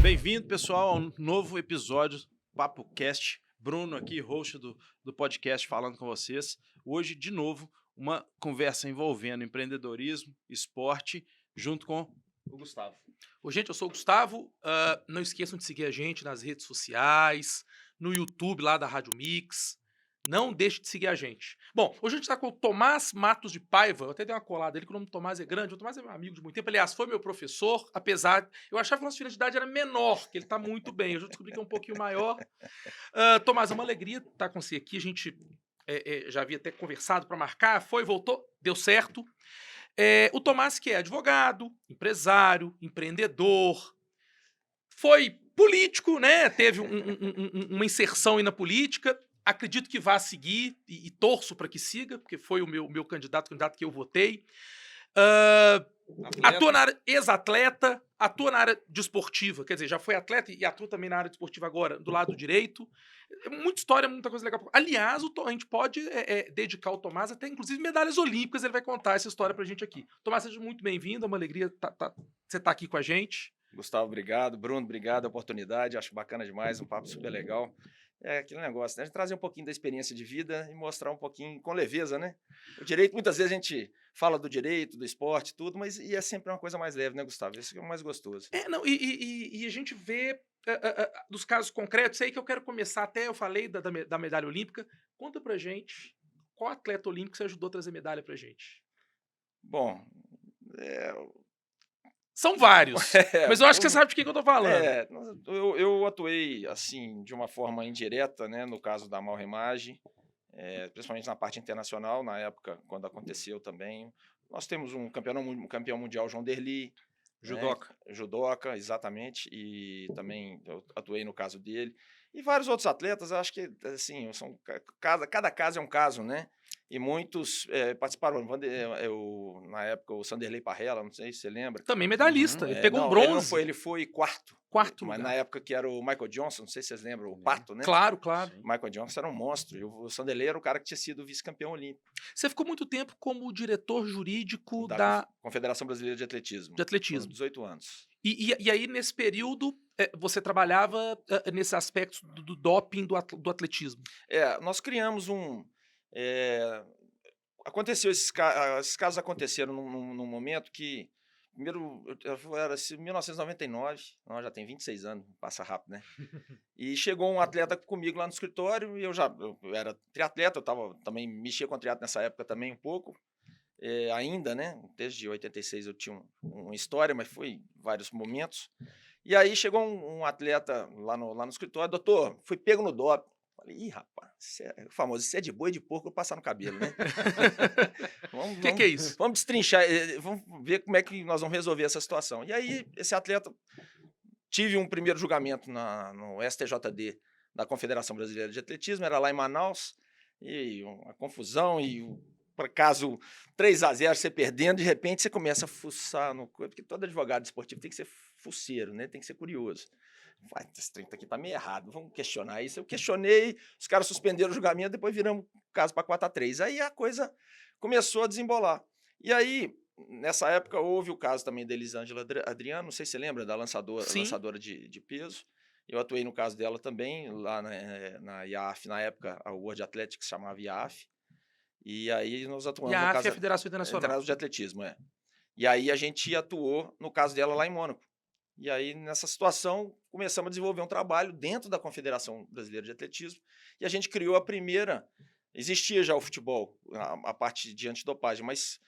Bem-vindo, pessoal, a um novo episódio do Papo Cast. Bruno aqui, host do podcast, falando com vocês. Hoje, de novo, uma conversa envolvendo empreendedorismo, esporte, junto com o Gustavo. Ô, gente, eu sou o Gustavo. Não esqueçam de seguir a gente nas redes sociais, no YouTube lá da Rádio Mix. Não deixe de seguir a gente. Bom, hoje a gente está com o Tomás Matos de Paiva. Eu até dei uma colada dele, que o nome do Tomás é grande. O Tomás é meu amigo de muito tempo. Aliás, foi meu professor, apesar. Eu achava que a nossa diferença de idade era menor, que ele está muito bem. Eu já descobri que é um pouquinho maior. Tomás, é uma alegria estar com você aqui. A gente já havia até conversado para marcar, foi, voltou, deu certo. O Tomás, que é advogado, empresário, empreendedor, foi político, né? Teve uma inserção aí na política. Acredito que vá seguir e torço para que siga, porque foi o meu candidato que eu votei. Atua na área ex-atleta, atua na área desportiva, quer dizer, já foi atleta e atua também na área desportiva agora, do lado direito. Muita história, muita coisa legal. Aliás, a gente pode dedicar o Tomás até, inclusive, medalhas olímpicas, ele vai contar essa história pra gente aqui. Tomás, seja muito bem-vindo, é uma alegria você tá aqui com a gente. Gustavo, obrigado. Bruno, obrigado a oportunidade. Acho bacana demais, um papo super legal. É aquele negócio, né? A gente trazer um pouquinho da experiência de vida e mostrar um pouquinho com leveza, né? O direito, muitas vezes a gente fala do direito, do esporte, tudo, mas é sempre uma coisa mais leve, né, Gustavo? Esse que é o mais gostoso. Não, e a gente vê dos casos concretos aí que eu quero começar. Até eu falei da medalha olímpica. Conta pra gente qual atleta olímpico você ajudou a trazer medalha pra gente. Bom, é, São vários, mas eu acho que você sabe de quem que eu tô falando. eu atuei, assim, de uma forma indireta, né, no caso da Malremagem, principalmente na parte internacional, na época, quando aconteceu também. Nós temos um campeão mundial, João Derli, Judoca. né? Judoca, exatamente, e também eu atuei no caso dele. E vários outros atletas, acho que, assim, cada caso é um caso, né? E muitos participaram. Na época, o Sanderlei Parrella, não sei se você lembra. Também medalhista, ele pegou um Não, bronze. ele foi quarto. Quarto Mas lugar. na época que era o Michael Johnson, não sei se vocês lembram, o Pato, né? Claro, claro. O Michael Johnson era um monstro, e o Sanderlei era o cara que tinha sido vice-campeão olímpico. Você ficou muito tempo como diretor jurídico Da Confederação Brasileira de Atletismo. de atletismo. Foram 18 anos. E aí, nesse período, você trabalhava nesse aspecto do doping do atletismo. Nós criamos aconteceu esses casos aconteceram num momento que, primeiro, era 1999, não, já tem 26 anos, passa rápido, né? E chegou um atleta comigo lá no escritório, e eu era triatleta, eu também mexia com triatlo nessa época também um pouco, ainda, né? Desde 86 eu tinha uma história, mas foi vários momentos. E aí chegou um atleta lá no escritório: doutor, fui pego no doping. Falei: ih, rapaz, o famoso, isso é de boi de porco, eu passar no cabelo, né? O que é isso? Vamos destrinchar, vamos ver como é que nós vamos resolver essa situação. E aí, esse atleta, tive um primeiro julgamento no STJD da Confederação Brasileira de Atletismo, era lá em Manaus, e uma confusão, e por acaso 3-0 você perdendo, de repente você começa a fuçar no corpo, porque todo advogado esportivo tem que ser fuceiro, né? Tem que ser curioso. Vai, esse 30 aqui tá meio errado, vamos questionar isso. Eu questionei, os caras suspenderam o julgamento, depois viramos o caso para 4-3. Aí a coisa começou a desembolar. E aí, nessa época, houve o caso também da Elisângela Adriano, não sei se você lembra, da lançadora de peso. Eu atuei no caso dela também, lá na IAAF, na época, a World Athletics se chamava IAAF. E aí nós atuamos no IAAF caso é a Federação Internacional de Atletismo, E aí a gente atuou no caso dela lá em Mônaco. E aí, nessa situação, começamos a desenvolver um trabalho dentro da Confederação Brasileira de Atletismo, e a gente criou a primeira. Existia já o futebol, a parte de antidopagem, mas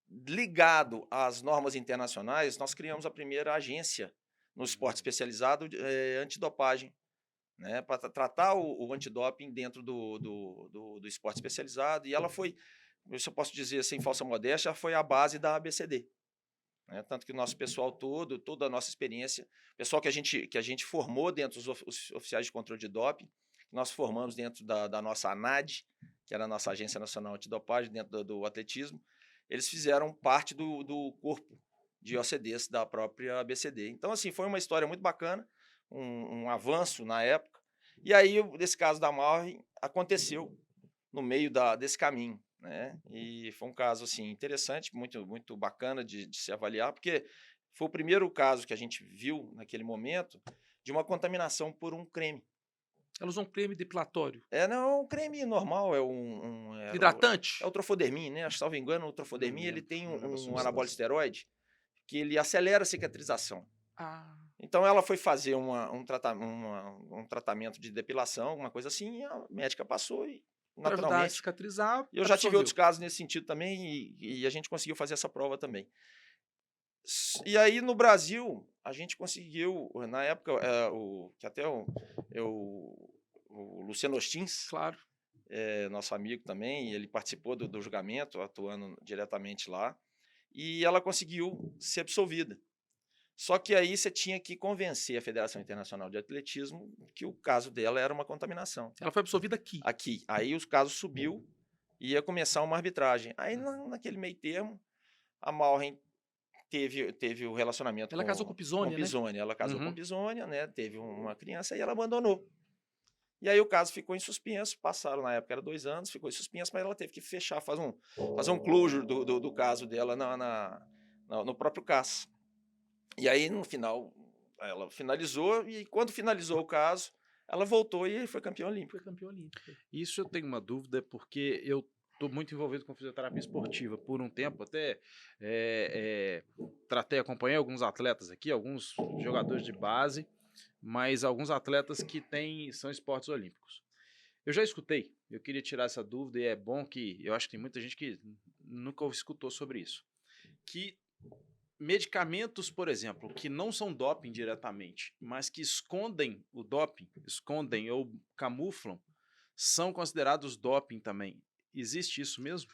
ligado às normas internacionais, nós criamos a primeira agência no esporte especializado antidopagem, né, para tratar o antidoping dentro do esporte especializado. E ela foi, se eu posso dizer sem falsa modéstia, foi a base da ABCD. Tanto que o nosso pessoal toda a nossa experiência, pessoal que a gente formou dentro dos oficiais de controle de doping, nós formamos dentro da nossa ANAD, que era a nossa Agência Nacional Antidopagem, dentro do atletismo, eles fizeram parte do corpo de OCDs da própria ABCD. Então, assim, foi uma história muito bacana, um avanço na época. E aí, nesse caso da Malri, aconteceu no meio desse caminho. Né? E foi um caso assim interessante, muito, muito bacana de se avaliar, porque foi o primeiro caso que a gente viu naquele momento de uma contaminação por um creme. Ela usou um creme depilatório. Não é um creme normal, Hidratante? é o Trofodermin, né? Acho que, salvo engano, o Trofodermin ele lembro, tem não lembro a um substância. anabólico esteroide que ele acelera a cicatrização. Ah, Então ela foi fazer um tratamento de depilação, alguma coisa assim, e a médica passou e para ajudar a naturalmente. cicatrizar, Eu já tive absorveu. outros casos nesse sentido também e a gente conseguiu fazer essa prova também. E aí no Brasil a gente conseguiu, na época, que até o Luciano Ostins, Claro. nosso amigo também, ele participou do julgamento, atuando diretamente lá, e ela conseguiu ser absolvida. Só que aí você tinha que convencer a Federação Internacional de Atletismo que o caso dela era uma contaminação. Ela foi absorvida aqui. Aqui. Aí os casos subiu e ia começar uma arbitragem. Aí naquele meio termo, a Malren teve o relacionamento Ela casou com o Pisoni, né? Pisoni. Ela casou com Uhum. o Pisoni, né? Teve uma criança e ela abandonou. E aí o caso ficou em suspenso, passaram, na época era 2 anos, ficou em suspenso, mas ela teve que fechar, fazer um closure do caso dela no próprio CAS. E aí, no final, ela finalizou, e quando finalizou o caso, ela voltou e foi campeã olímpica. Foi campeã olímpica. Isso eu tenho uma dúvida, porque eu estou muito envolvido com fisioterapia esportiva por um tempo, até acompanhei alguns atletas aqui, alguns jogadores de base, mas alguns atletas que são esportes olímpicos. Eu já escutei, eu queria tirar essa dúvida, e é bom que, eu acho que tem muita gente que nunca escutou sobre isso, que medicamentos, por exemplo, que não são doping diretamente, mas que escondem o doping, escondem ou camuflam, são considerados doping também. Existe isso mesmo?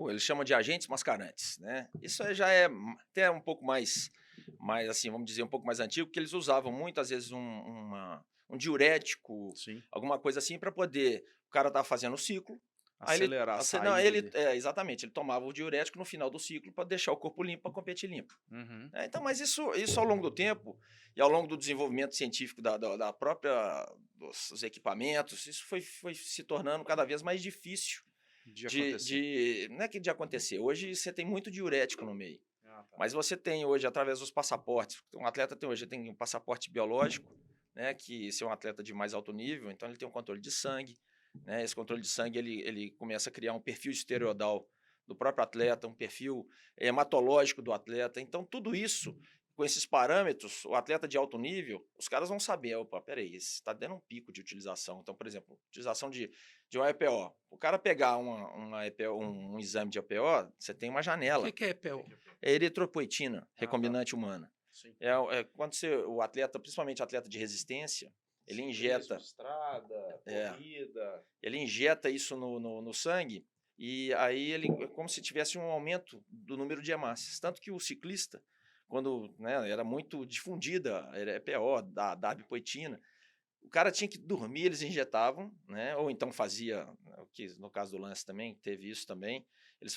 Eles chamam de agentes mascarantes, né? Isso aí já é até um pouco mais assim, vamos dizer, um pouco mais antigo, porque eles usavam muitas vezes um diurético, Sim. alguma coisa assim, para poder. O cara estava fazendo o ciclo. Acelerar a saída. Não, dele. exatamente, ele tomava o diurético no final do ciclo para deixar o corpo limpo, para competir limpo. Uhum. Então, mas isso ao longo do tempo e ao longo do desenvolvimento científico da própria dos equipamentos, isso foi se tornando cada vez mais difícil De acontecer. não é que de acontecer. Hoje você tem muito diurético no meio. Ah, tá. Mas você tem hoje, através dos passaportes, um atleta tem um passaporte biológico, né, que se é um atleta de mais alto nível, então ele tem um controle de sangue, né, esse controle de sangue ele começa a criar um perfil esteroidal do próprio atleta, um perfil hematológico do atleta, então tudo isso, com esses parâmetros, o atleta de alto nível, os caras vão saber, opa, peraí, está dando um pico de utilização, então, por exemplo, utilização de uma EPO, o cara pegar um exame de EPO, você tem uma janela. O que é EPO? É eritropoetina, recombinante humana. Sim. Quando o atleta, principalmente atleta de resistência, ele injeta. Estrada, corrida. Ele injeta isso no sangue e aí ele é como se tivesse um aumento do número de hemácias. Tanto que o ciclista, quando era muito difundida a EPO, da abipoetina, o cara tinha que dormir, eles injetavam, né? Ou então fazia, que no caso do Lance também, teve isso também, eles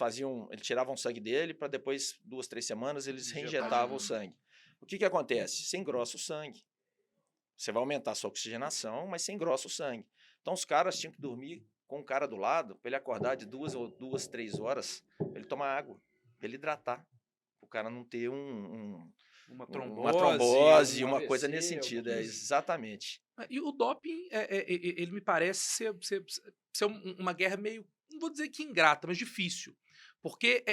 tiravam o sangue dele para depois, 2, 3 semanas, eles reinjetavam o sangue. O que acontece? Você engrossa o sangue. Você vai aumentar a sua oxigenação, mas você engrossa o sangue. Então os caras tinham que dormir com o cara do lado, para ele acordar de 2, 3 horas, para ele tomar água, para ele hidratar. O cara não ter Uma trombose, uma AVC, coisa nesse sentido. Exatamente. E o doping, ele me parece ser uma guerra meio, não vou dizer que ingrata, mas difícil. Porque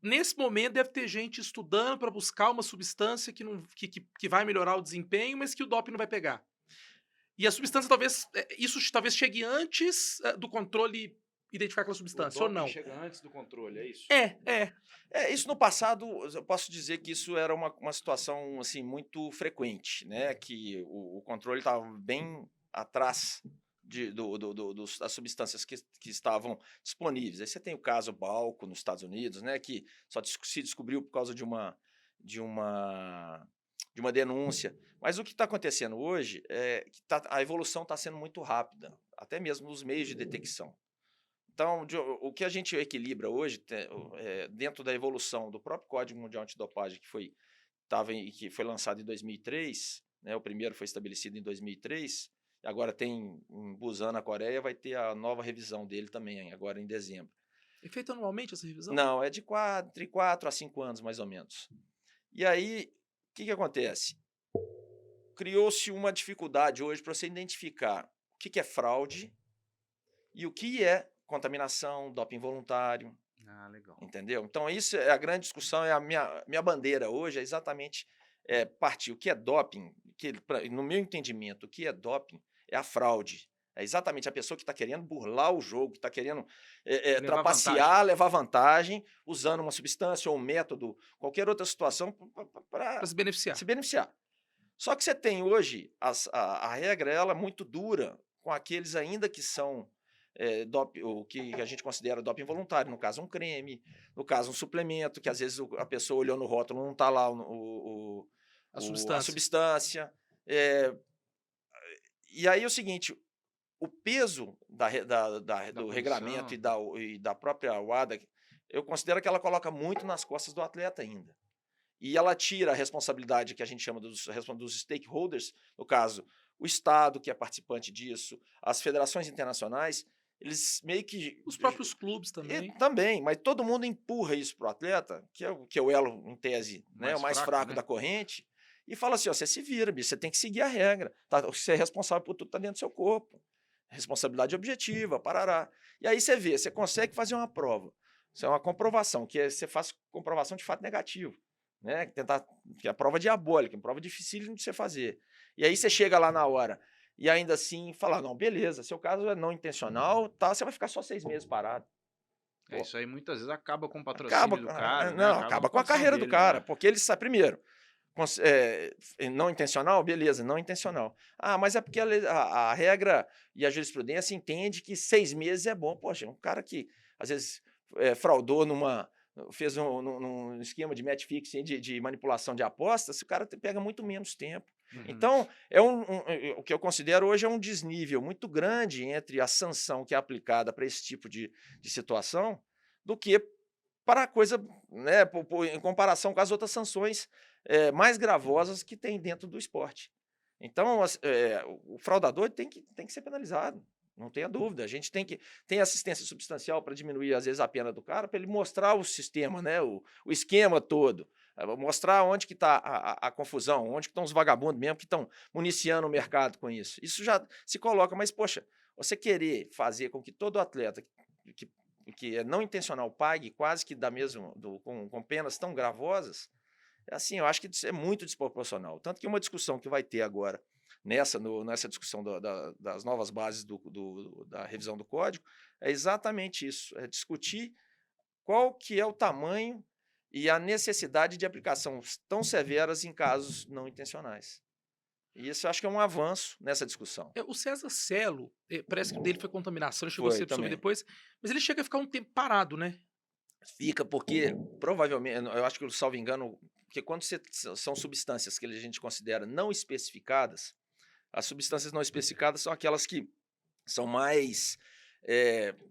nesse momento deve ter gente estudando para buscar uma substância que vai melhorar o desempenho, mas que o doping não vai pegar. E a substância isso talvez chegue antes do controle identificar aquela substância, ou não? Chega antes do controle, é isso? Isso no passado, eu posso dizer que isso era uma situação assim, muito frequente, né? Que o controle estava bem atrás das substâncias que estavam disponíveis. Aí você tem o caso Balco nos Estados Unidos, né? Que só se descobriu por causa de uma denúncia. Mas o que está acontecendo hoje é que a evolução está sendo muito rápida, até mesmo nos meios de detecção. Então, o que a gente equilibra hoje, dentro da evolução do próprio Código Mundial Antidopagem, que foi lançado em 2003, né, o primeiro foi estabelecido em 2003, e agora tem em Busan, na Coreia, vai ter a nova revisão dele também, agora em dezembro. É feita anualmente essa revisão? Não, é de 4 a 5 anos, mais ou menos. E aí, o que acontece? criou-se uma dificuldade hoje para você identificar o que é fraude e o que é contaminação, doping voluntário, Ah, legal. entendeu? Então, isso é a grande discussão, é a minha bandeira hoje, é exatamente partir o que é doping, no meu entendimento, o que é doping é a fraude. É exatamente a pessoa que está querendo burlar o jogo, que está querendo Levar trapacear, levar vantagem, usando uma substância ou um método, qualquer outra situação, para Para se beneficiar. se beneficiar. Só que você tem hoje, a regra ela é muito dura com aqueles ainda que são o que a gente considera doping voluntário, no caso um creme, no caso um suplemento, que às vezes a pessoa olhou no rótulo, não está lá A a substância. substância. E aí é o seguinte, o peso do regramento e da própria WADA, eu considero que ela coloca muito nas costas do atleta ainda. E ela tira a responsabilidade que a gente chama dos stakeholders, no caso, o Estado, que é participante disso, as federações internacionais, eles meio que... Os próprios clubes também. Também, mas todo mundo empurra isso para o atleta, que é o elo, em tese, né, o mais fraco da corrente, e fala assim, ó, você se vira, bicho, você tem que seguir a regra, tá? Você é responsável por tudo que está dentro do seu corpo. Responsabilidade objetiva, parará. E aí você vê, você consegue fazer uma prova. Isso é uma comprovação, você faz comprovação de fato negativo. Né? Que é a prova diabólica, uma prova dificílima de você fazer. E aí você chega lá na hora e ainda assim fala, não, beleza, seu caso é não intencional, tá, você vai ficar só 6 meses parado. É, isso aí muitas vezes acaba com o patrocínio do cara, né? Não, acaba com a carreira do cara, porque ele sai primeiro. Não intencional, beleza, não intencional. Ah, mas é porque a regra e a jurisprudência entende que 6 meses é bom. Poxa, um cara que às vezes fraudou fez num esquema de match fixing, de manipulação de apostas, o cara pega muito menos tempo. Uhum. Então, o que eu considero hoje é um desnível muito grande entre a sanção que é aplicada para esse tipo de situação do que para a coisa, né, em comparação com as outras sanções mais gravosas que tem dentro do esporte. Então, o fraudador tem que ser penalizado. Não tenha dúvida. A gente tem assistência substancial para diminuir, às vezes, a pena do cara, para ele mostrar o sistema, né, o esquema todo. Mostrar onde que está a confusão, onde que estão os vagabundos mesmo que estão municiando o mercado com isso. Isso já se coloca, mas, poxa, você querer fazer com que todo atleta que é não intencional pague quase que com penas tão gravosas, assim, eu acho que isso é muito desproporcional. Tanto que uma discussão que vai ter agora, nessa discussão das novas bases da revisão do código, é exatamente isso, é discutir qual que é o tamanho e a necessidade de aplicação tão severas em casos não intencionais. E isso eu acho que é um avanço nessa discussão. O César Cielo, parece que o dele foi contaminação, ele chegou a Foi ser absorvido também. depois, mas ele chega a ficar um tempo parado, né? Fica porque, provavelmente, eu acho que, salvo engano, porque quando são substâncias que a gente considera não especificadas, as substâncias não especificadas são aquelas que são mais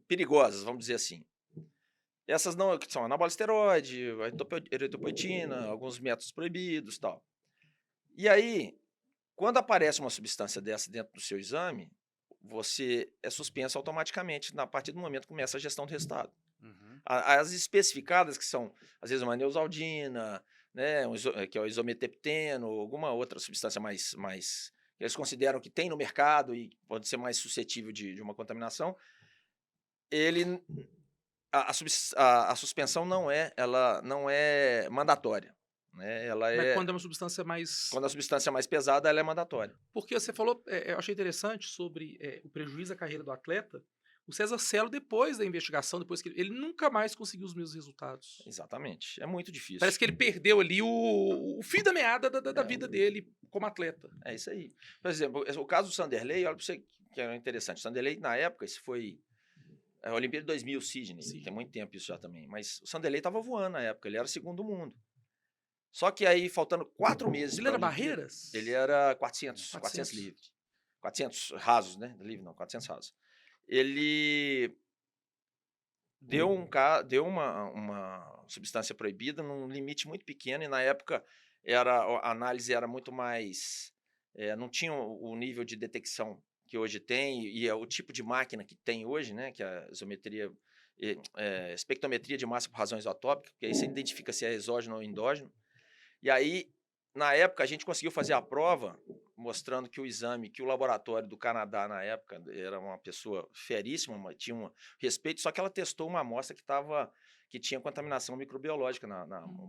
perigosas, vamos dizer assim. Essas não, que são anabolisteroide, eritropoetina, alguns métodos proibidos e tal. E aí, quando aparece uma substância dessa dentro do seu exame, você é suspenso automaticamente a partir do momento que começa a gestão do resultado. Uhum. As especificadas, que são, às vezes, uma neosaldina, né, que é o isometepteno, alguma outra substância mais que eles consideram que tem no mercado e pode ser mais suscetível de uma contaminação, a suspensão não é mandatória. Né? Mas quando é uma substância mais... Quando a substância é mais pesada, ela é mandatória. Porque você falou, eu achei interessante sobre o prejuízo à carreira do atleta. O César Cielo, depois da investigação, depois que ele nunca mais conseguiu os mesmos resultados. Exatamente. É muito difícil. Parece que ele perdeu ali o fio da meada da vida dele como atleta. É isso aí. Por exemplo, o caso do Sanderley, olha para você que é interessante. O Sanderley, na época, isso foi a Olimpíada de 2000, Sydney. Tem muito tempo isso já também. Mas o Sanderley estava voando na época. Ele era segundo mundo. Só que aí, faltando 4 meses... Ele era barreiras? Ele era 400 livre. 400 rasos, né? Livre não, 400 rasos. Ele deu uma substância proibida num limite muito pequeno e na época a análise era muito mais... não tinha o nível de detecção que hoje tem e é o tipo de máquina que tem hoje, né? Que é a isometria... espectrometria de massa por razão isotópica, que aí você identifica se é exógeno ou endógeno. E aí na época, a gente conseguiu fazer a prova, mostrando que o exame, que o laboratório do Canadá, na época, era uma pessoa feríssima, tinha um respeito, só que ela testou uma amostra que tinha contaminação microbiológica,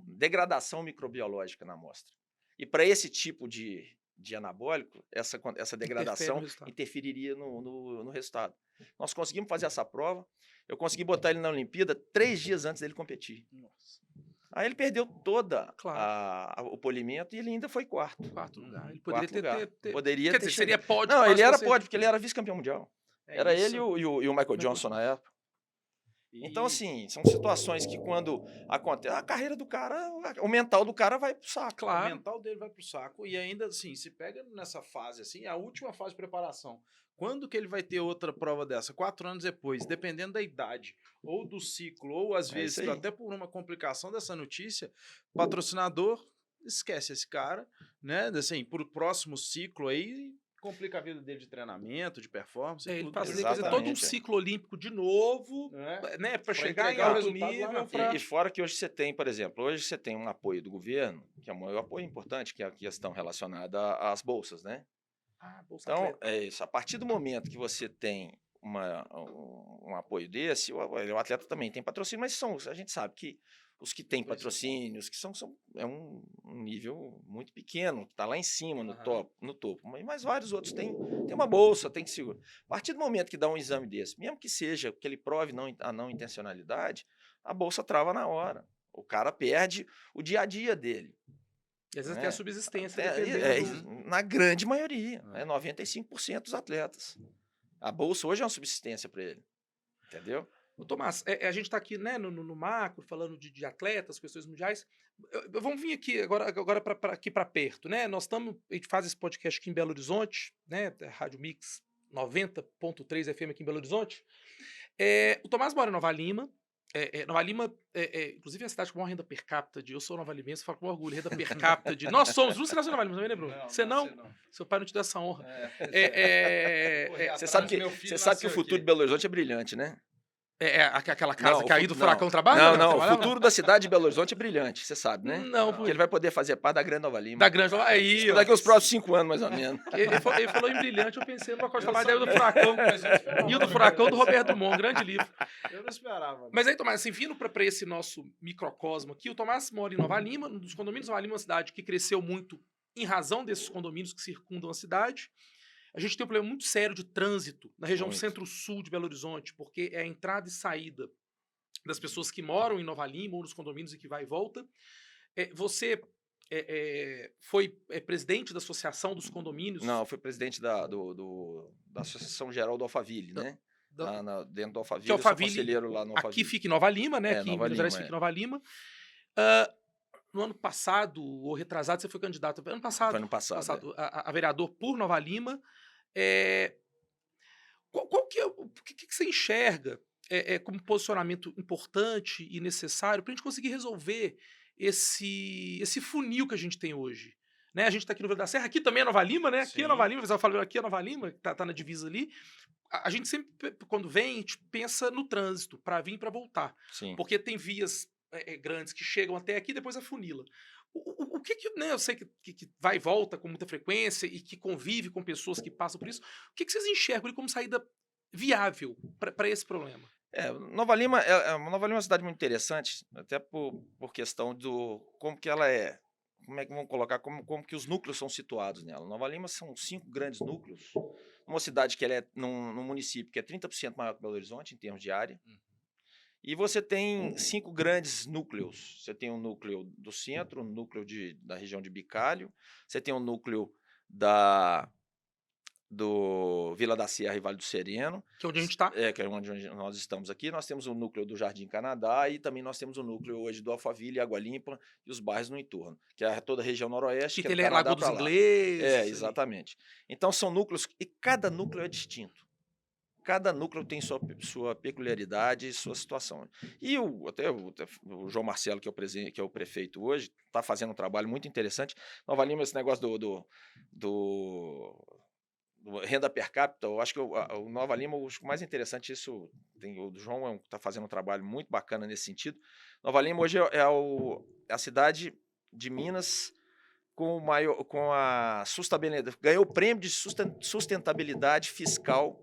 degradação microbiológica na amostra. E para esse tipo de anabólico, essa degradação interferiria no resultado. Nós conseguimos fazer essa prova, eu consegui botar ele na Olimpíada 3 dias antes dele competir. Nossa. Aí ele perdeu toda o polimento e ele ainda foi quarto. Quarto lugar. Ele Quarto poderia lugar. ter... Poderia Quer ter dizer, seria pódio. Não, ele era você... pódio, porque ele era vice-campeão mundial. Era ele e o Michael Johnson na época. Então, assim, são situações que quando acontece, a carreira do cara, o mental do cara vai pro saco. Claro. O mental dele vai pro saco e ainda assim, se pega nessa fase assim, a última fase de preparação. Quando que ele vai ter outra prova dessa? 4 anos depois, dependendo da idade, ou do ciclo, ou às vezes até por uma complicação dessa notícia, o patrocinador esquece esse cara, né? Assim, pro próximo ciclo aí, complica a vida dele de treinamento, de performance. Ele tudo. fazer todo um ciclo olímpico de novo, né? Para chegar em alto nível. E fora que hoje você tem, por exemplo, hoje você tem um apoio do governo, que é um apoio importante, que é a questão relacionada às bolsas, né? Então, é isso. A partir do momento que você tem um apoio desse, o atleta também tem patrocínio, mas a gente sabe que os que têm patrocínios, que é um nível muito pequeno, que está lá em cima, no topo. Mas vários outros têm uma bolsa, tem seguro. A partir do momento que dá um exame desse, mesmo que seja que ele prove a não intencionalidade, a bolsa trava na hora. O cara perde o dia a dia dele. E às vezes tem a subsistência. Na grande maioria, 95% dos atletas. A bolsa hoje é uma subsistência para ele. Entendeu? Tomás, a gente está aqui, né, no macro, falando de atletas, questões mundiais. Vamos vir aqui agora aqui para perto, né? A gente faz esse podcast aqui em Belo Horizonte, né? Rádio Mix 90.3 FM aqui em Belo Horizonte. O Tomás mora em Nova Lima. Nova Lima, inclusive, é a cidade com maior renda per capita eu sou Nova Limense, falo com orgulho, renda per capita nós somos, você nasceu em Nova Lima também, né, Bruno? Você não? Seu pai não te deu essa honra. Você sabe que o futuro de Belo Horizonte é brilhante, né? Aquela casa que aí do Furacão trabalha? Não, o futuro da cidade de Belo Horizonte é brilhante, você sabe, né? Não, porque ele vai poder fazer parte da Grande Nova Lima. Da Grande Nova Lima. Daqui aos próximos 5 anos, mais ou menos. Ele falou em brilhante, eu pensei no pacote de trabalho do Furacão. E o do Furacão do Roberto Drummond, um grande livro. Eu não esperava. Mas aí, Tomás, assim, vindo para esse nosso microcosmo aqui, o Tomás mora em Nova Lima, um dos condomínios de Nova Lima, uma cidade que cresceu muito em razão desses condomínios que circundam a cidade. A gente tem um problema muito sério de trânsito na região centro-sul de Belo Horizonte, porque é a entrada e saída das pessoas que moram em Nova Lima ou nos condomínios e que vai e volta. Você foi presidente da Associação dos Condomínios? Não, eu fui presidente da Associação Geral do Alphaville, né? Dentro do Alphaville, eu sou conselheiro lá no Alphaville. Aqui fica em Nova Lima, né? Aqui em Minas Gerais fica em Nova Lima. No ano passado, ou retrasado, você foi candidato. Ano passado. Foi ano passado. A vereador por Nova Lima. O que você enxerga como posicionamento importante e necessário para a gente conseguir resolver esse funil que a gente tem hoje? Né? A gente está aqui no Vale da Serra, aqui também é Nova Lima, né? Aqui é Nova Lima, eu falo aqui é Nova Lima, que tá na divisa ali. A gente sempre, quando vem, a gente pensa no trânsito, para vir e para voltar. Sim. Porque tem vias grandes que chegam até aqui e depois afunila. O que né, eu sei que vai e volta com muita frequência e que convive com pessoas que passam por isso. O que vocês enxergam como saída viável para esse problema? Nova Lima é uma cidade muito interessante, até por questão do como que ela é. Como é que vamos colocar, como que os núcleos são situados nela. Nova Lima são 5 grandes núcleos, uma cidade que ela é num município que é 30% maior que Belo Horizonte em termos de área. E você tem 5 grandes núcleos. Você tem um núcleo do centro, um núcleo da região de Bicalho, você tem um núcleo do Vila da Serra e Vale do Sereno. Que é onde a gente está. Que é onde nós estamos aqui. Nós temos o núcleo do Jardim Canadá e também nós temos o núcleo hoje do Alphaville, Água Limpa e os bairros no entorno, que é toda a região noroeste. Que é Lagoa dos Ingleses. Exatamente. Então são núcleos, e cada núcleo é distinto. Cada núcleo tem sua peculiaridade e sua situação. E até o João Marcelo, que é o prefeito hoje, está fazendo um trabalho muito interessante. Nova Lima, esse negócio do renda per capita, eu acho que o Nova Lima, o mais interessante, o João está fazendo um trabalho muito bacana nesse sentido. Nova Lima hoje é a cidade de Minas com a sustentabilidade, ganhou o prêmio de sustentabilidade fiscal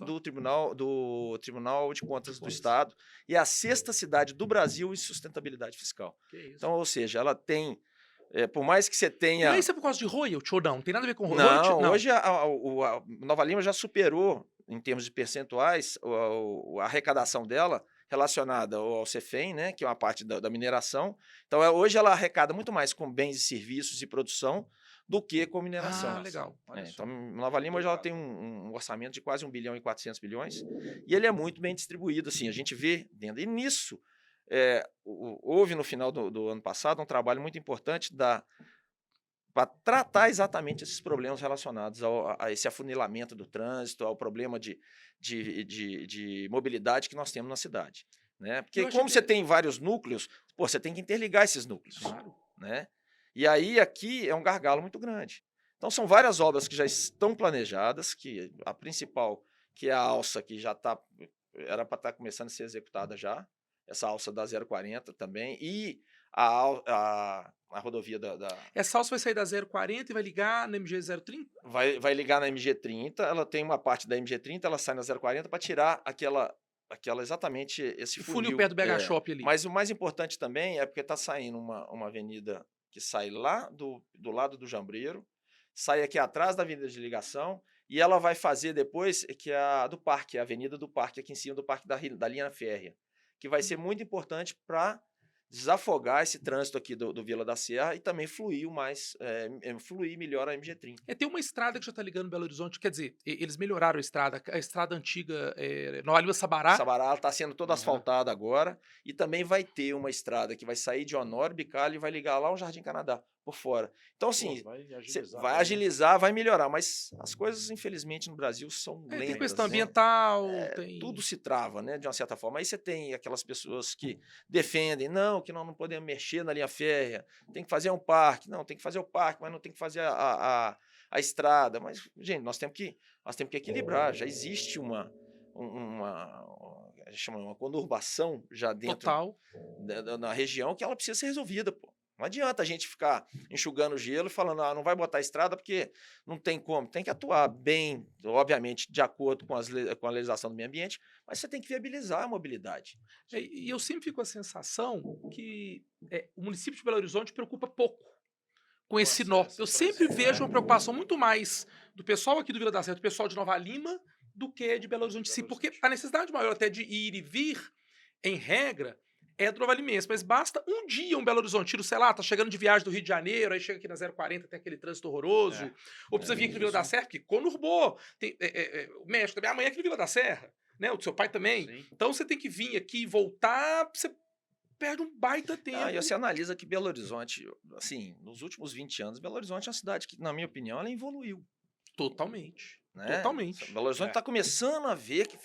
do Tribunal de Contas do Estado, e é a 6ª cidade do Brasil em sustentabilidade fiscal. Então, ou seja, ela tem, por mais que você tenha... Mas isso é por causa de royalty ou não? Não tem nada a ver com royalty? Não, hoje a Nova Lima já superou, em termos de percentuais, a arrecadação dela relacionada ao CEFEM, né, que é uma parte da mineração. Então, hoje ela arrecada muito mais com bens e serviços e produção do que com mineração. Ah, legal. Então, Nova Lima hoje ela tem um orçamento de quase 1 bilhão e 400 milhões, e ele é muito bem distribuído, assim, a gente vê dentro. E nisso, houve no final do ano passado um trabalho muito importante para tratar exatamente esses problemas relacionados a esse afunilamento do trânsito, ao problema de mobilidade que nós temos na cidade. Né? Porque como você tem vários núcleos, você tem que interligar esses núcleos. Claro. Né? E aí aqui é um gargalo muito grande. Então são várias obras que já estão planejadas, que a principal, que é a alça, que já era para estar começando a ser executada já, essa alça da 040 também, e a rodovia Essa alça vai sair da 040 e vai ligar na MG 030? Vai ligar na MG 30, ela tem uma parte da MG 30, ela sai na 040 para tirar aquela exatamente esse funil perto do BH Shop ali. Mas o mais importante também é porque está saindo uma avenida que sai lá do lado do Jambreiro, sai aqui atrás da avenida de ligação, e ela vai fazer depois, que é a do Parque, a avenida do Parque, aqui em cima do Parque da linha férrea, que vai ser muito importante para desafogar esse trânsito aqui do Vila da Serra e também fluir melhor a MG30. Tem uma estrada que já está ligando Belo Horizonte, quer dizer, eles melhoraram a estrada antiga, Nova Lima Sabará. Sabará está sendo toda asfaltada agora, e também vai ter uma estrada que vai sair de Honório, Bicalho, e vai ligar lá ao Jardim Canadá, por fora. Então, assim, vai agilizar, vai melhorar, mas as coisas, infelizmente, no Brasil são lentas. Tem questão ambiental, tudo se trava, né, de uma certa forma. Aí você tem aquelas pessoas que defendem, que nós não podemos mexer na linha férrea, tem que fazer um parque. Não, tem que fazer o parque, mas não tem que fazer a estrada. Mas, gente, nós temos que equilibrar. Já existe uma conurbação já dentro na região que ela precisa ser resolvida, pô. Não adianta a gente ficar enxugando gelo e falando, não vai botar estrada porque não tem como. Tem que atuar bem, obviamente, de acordo com a legislação do meio ambiente, mas você tem que viabilizar a mobilidade. E eu sempre fico com a sensação que o município de Belo Horizonte preocupa pouco com esse nó. Eu sempre vejo uma preocupação muito mais do pessoal aqui do Vila da Serra, do pessoal de Nova Lima, do que de Belo Horizonte em si, porque a necessidade maior até de ir e vir, em regra, é do Nova Limense, mas basta um dia um Belo Horizontino, sei lá, tá chegando de viagem do Rio de Janeiro, aí chega aqui na 040, tem aquele trânsito horroroso, ou precisa vir aqui no Vila da Serra, porque conurbou, o México também, amanhã aqui no Vila da Serra, né, o do seu pai também. Sim. Então você tem que vir aqui e voltar, você perde um baita tempo. E você analisa que Belo Horizonte, assim, nos últimos 20 anos, Belo Horizonte é uma cidade que, na minha opinião, ela evoluiu. Totalmente. Né? Totalmente. Belo Horizonte tá começando a ver que,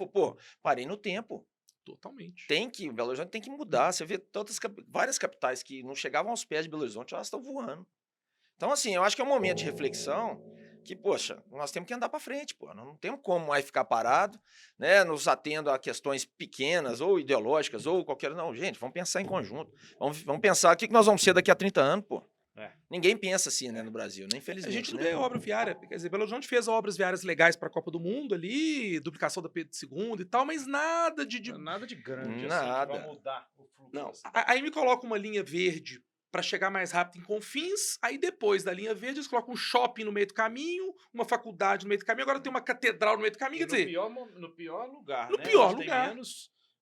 parei no tempo. Totalmente. O Belo Horizonte tem que mudar. Você vê várias capitais que não chegavam aos pés de Belo Horizonte, elas estão voando. Então, assim, eu acho que é um momento de reflexão que, poxa, nós temos que andar para frente, pô. Não temos como mais ficar parado, né, nos atendo a questões pequenas ou ideológicas ou qualquer... Não, gente, vamos pensar em conjunto. Vamos pensar o que nós vamos ser daqui a 30 anos, pô. Ninguém pensa assim, né, no Brasil, né? Infelizmente. A gente não vê obra viária. Quer dizer, Belo Horizonte fez obras viárias legais para a Copa do Mundo ali, duplicação da Pedro II e tal, mas nada de grande. Nada. Assim, pra mudar o fluxo. Não. Aí me coloca uma linha verde para chegar mais rápido em Confins, aí depois da linha verde eles colocam um shopping no meio do caminho, uma faculdade no meio do caminho, agora tem uma catedral no meio do caminho, quer dizer... No pior lugar, no né? pior lugar. Tem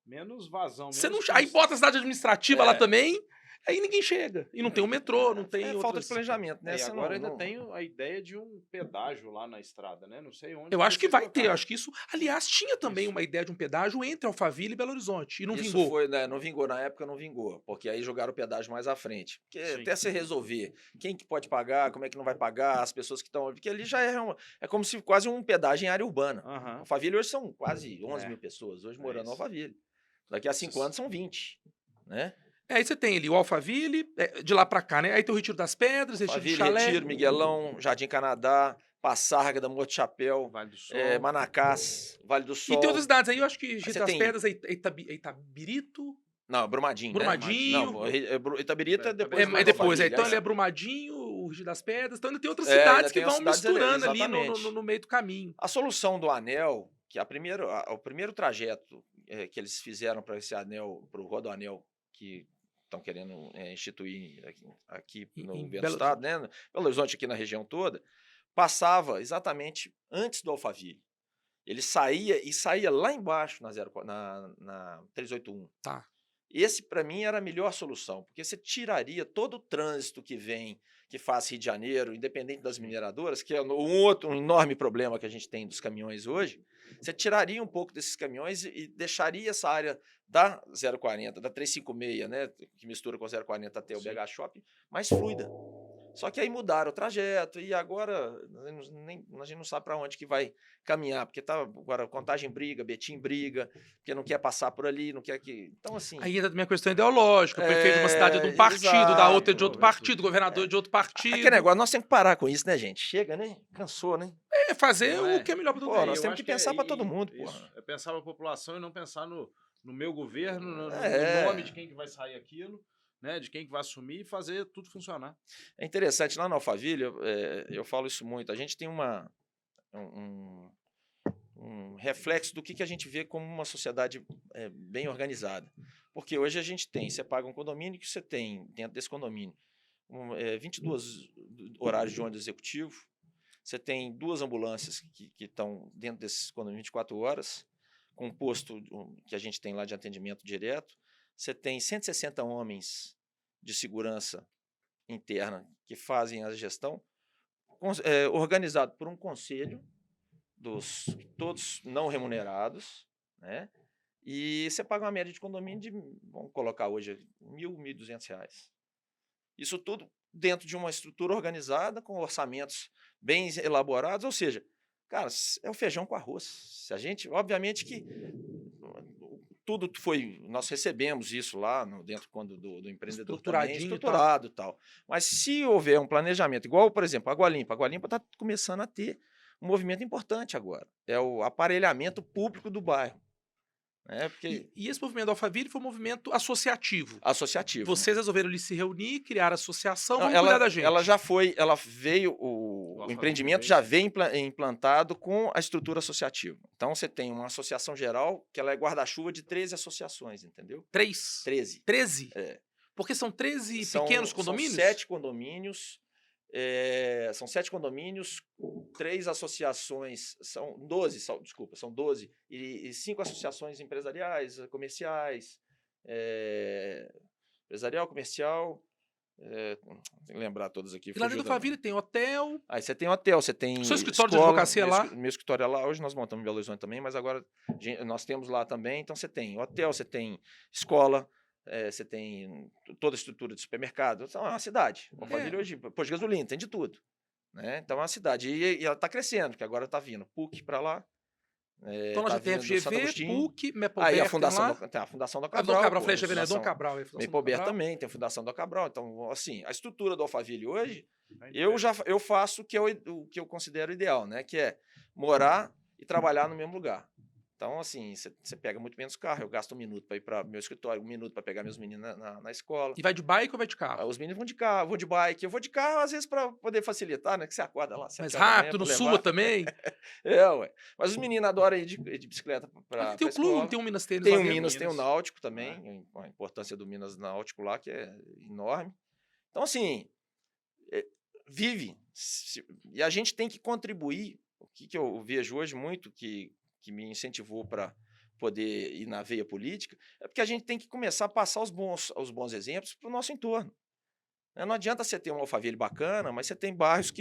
menos vazão. Você não... Aí bota a cidade administrativa lá também... Aí ninguém chega. E não tem o metrô, não tem falta de planejamento, né? E agora ainda tem a ideia de um pedágio lá na estrada, né? Não sei onde. Eu acho que vai ter. Eu acho que isso... Aliás, tinha também uma ideia de um pedágio entre Alphaville e Belo Horizonte. E não vingou. Foi, né? Não vingou. Na época não vingou. Porque aí jogaram o pedágio mais à frente. Porque até se resolver quem que pode pagar, como é que não vai pagar, as pessoas que estão... Porque ali já é como se quase um pedágio em área urbana. Alphaville hoje são quase 11 mil pessoas hoje morando em Alphaville. Daqui a 5 anos são 20, né? Aí você tem ali o Alphaville, de lá pra cá, né? Aí tem o Retiro das Pedras, Retiro do Chalé. Retiro, Miguelão, Jardim Canadá, Passarga da Morro de Chapéu, Vale do Sol, Manacás, Vale do Sol. E tem outras cidades aí, eu acho que Retiro das Pedras é Itabirito. Não, Brumadinho. Brumadinho. Né? Não, Itabirito é depois. Depois, então ele é Brumadinho, o Rio das Pedras, então ainda tem outras ainda cidades que tem as vão cidades ali, misturando ali exatamente. no meio do caminho. A solução do anel, que o primeiro trajeto que eles fizeram para esse anel, para o Rodoanel, que estão querendo instituir aqui Em no governo do Belo estado, né, Belo Horizonte, aqui na região toda, passava exatamente antes do Alphaville. Ele saía lá embaixo na 381. Tá. Esse, para mim, era a melhor solução, porque você tiraria todo o trânsito que faz Rio de Janeiro, independente das mineradoras, que é um enorme problema que a gente tem dos caminhões hoje. Você tiraria um pouco desses caminhões e deixaria essa área da 040, da 356, né, que mistura com a 040 até o Sim. BH Shopping, mais fluida. Só que aí mudaram o trajeto e agora a gente não sabe para onde que vai caminhar, porque tá agora Contagem briga, Betim briga, porque não quer passar por ali, não quer que... Então, assim... Aí entra também a questão ideológica, o prefeito de uma cidade é de um partido, da outra é de outro exato. partido, o governador é de outro partido. Aquele negócio, nós temos que parar com isso, né, gente? Chega, né? Cansou, né? É fazer Não é? o que é melhor para todo Pô, mundo. nós eu temos acho que pensar para todo mundo, isso, porra. é pensar na população e não pensar no meu governo, no É. nome de quem que vai sair aquilo, né, de quem que vai assumir e fazer tudo funcionar. É interessante, lá no Alphaville, eu falo isso muito, a gente tem um reflexo do que a gente vê como uma sociedade bem organizada. Porque hoje a gente você paga um condomínio que você tem, dentro desse condomínio, 22 horários de ônibus executivo, você tem 2 ambulâncias que estão dentro desses condomínios 24 horas, com um posto que a gente tem lá de atendimento direto, você tem 160 homens de segurança interna que fazem a gestão, organizado por um conselho, todos não remunerados, né? E você paga uma média de condomínio de, vamos colocar hoje, R$1.000, R$1.200. Isso tudo dentro de uma estrutura organizada, com orçamentos bem elaborados, ou seja, cara, é o feijão com arroz. A gente, obviamente que tudo nós recebemos isso lá dentro do empreendedor também, estruturado e tal. Mas se houver um planejamento, igual, por exemplo, a Água Limpa está começando a ter um movimento importante agora. É o aparelhamento público do bairro. Porque E esse movimento do Alphaville foi um movimento associativo. Associativo. Vocês resolveram ali se reunir, criar associação, Não, vamos cuidar da gente. ela veio, o empreendimento já veio implantado com a estrutura associativa. Então, você tem uma associação geral, que ela é guarda-chuva de 13 associações, entendeu? 13. 13? É. Porque são 13 pequenos condomínios? São 7 condomínios. São 7 condomínios, 3 associações, são 12, são 12, e 5 associações empresariais, comerciais, empresarial, comercial, tem que lembrar todos aqui. E lá dentro do Alphaville tem hotel. Aí você tem hotel, você tem seu escritório escola, de advocacia lá? Meu escritório é lá, hoje nós montamos em Belo Horizonte também, mas agora nós temos lá também, então você tem hotel, você tem escola, você tem toda a estrutura de supermercado. É uma cidade. O Alphaville hoje, posto de gasolina, tem de tudo. Né? Então é uma cidade. E ela está crescendo, porque agora está vindo PUC para lá. Então nós já temos FGV, PUC, Mepobert. Aí a fundação tem a Fundação do Cabral. Dom Cabral, Flecha Veneno, Dom Cabral. Mepobert também, tem a Fundação do Cabral. Então, assim, a estrutura do Alphaville hoje, eu faço o que eu considero ideal, né? Que é morar e trabalhar no mesmo lugar. Então, assim, você pega muito menos carro. Eu gasto 1 minuto para ir para meu escritório, 1 minuto para pegar meus meninos na escola. E vai de bike ou vai de carro? Os meninos vão de carro, vou de bike. Eu vou de carro, às vezes, para poder facilitar, né? Que você acorda lá. Mais rápido, no Sua também. Ué. Mas os meninos adoram ir de bicicleta para tem o clube, tem um Minas Tênis. Tem o Minas, tem o Náutico também. A importância do Minas Náutico lá, que é enorme. Então, assim, vive. E a gente tem que contribuir. O que eu vejo hoje muito que me incentivou para poder ir na veia política, é porque a gente tem que começar a passar os bons exemplos para o nosso entorno. Não adianta você ter um Alphaville bacana, mas você tem bairros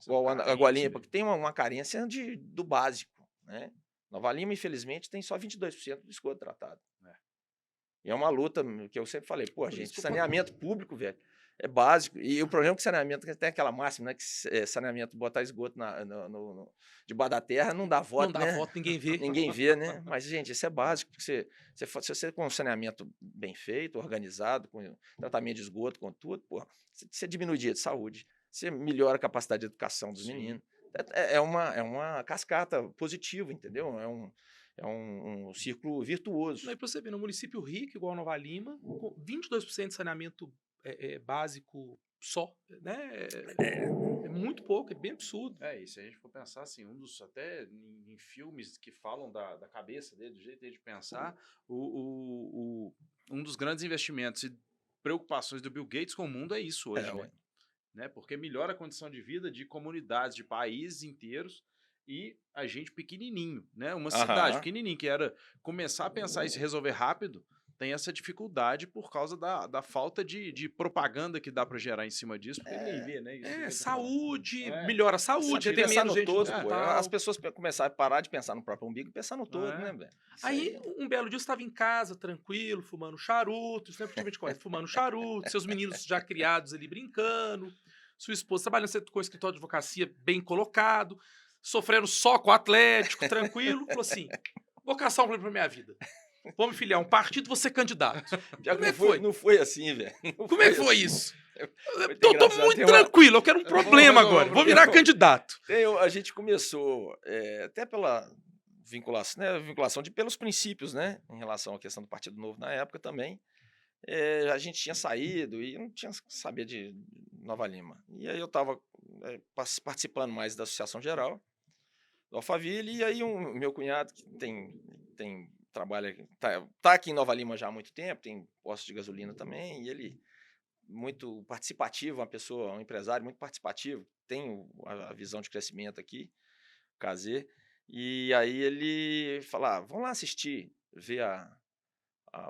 igual a Água Limpa, que tem uma carência do básico. Né? Nova Lima, infelizmente, tem só 22% do esgoto tratado. E é uma luta que eu sempre falei, gente, saneamento público, velho, é básico. E o problema é que saneamento tem aquela máxima, né? Que saneamento, botar esgoto debaixo da terra, não dá voto, Não dá voto, ninguém vê. Ninguém vê, né? Mas, gente, isso é básico. Porque se você com um saneamento bem feito, organizado, com tratamento de esgoto, com tudo, você diminui o dia de saúde, você melhora a capacidade de educação dos meninos. É uma cascata positiva, entendeu? É um círculo virtuoso. E para você ver, no município rico, igual Nova Lima, com 22% de saneamento básico só, né? É muito pouco, é bem absurdo. É, e se a gente for pensar assim, até em filmes que falam da cabeça dele, do jeito dele de pensar, um dos grandes investimentos e preocupações do Bill Gates com o mundo é isso hoje, né? Porque melhora a condição de vida de comunidades, de países inteiros e a gente pequenininho, né? Uma cidade pequenininha que era começar a pensar e se resolver rápido, tem essa dificuldade por causa da falta de propaganda que dá para gerar em cima disso, porque ninguém vê, né? Isso saúde, melhora a saúde, tem pensar menos no gente todo, no pô. hospital. As pessoas começaram a parar de pensar no próprio umbigo e pensar no todo, né, velho? Aí, um belo dia, você estava em casa, tranquilo, fumando charuto, isso não é politicamente correto, fumando charuto, seus meninos já criados ali brincando, sua esposa trabalhando com o escritório de advocacia bem colocado, sofrendo só com o Atlético, tranquilo, falou assim, vou caçar um plano pra minha vida. Vou me filiar a um partido, vou ser candidato. Como é que foi? Não foi assim, velho. Como é que foi isso? Tô muito tranquilo, eu quero um problema agora, vou virar candidato. A gente começou, até pela vinculação, né, pelos princípios, né, em relação à questão do Partido Novo na época também, a gente tinha saído e não tinha saber de Nova Lima. E aí eu estava participando mais da Associação Geral do Alphaville, e aí meu cunhado, que trabalha, tá aqui em Nova Lima já há muito tempo, tem posto de gasolina também, e ele muito participativo, um empresário muito participativo, tem a visão de crescimento aqui, Cazê, e aí ele fala, vamos lá assistir, ver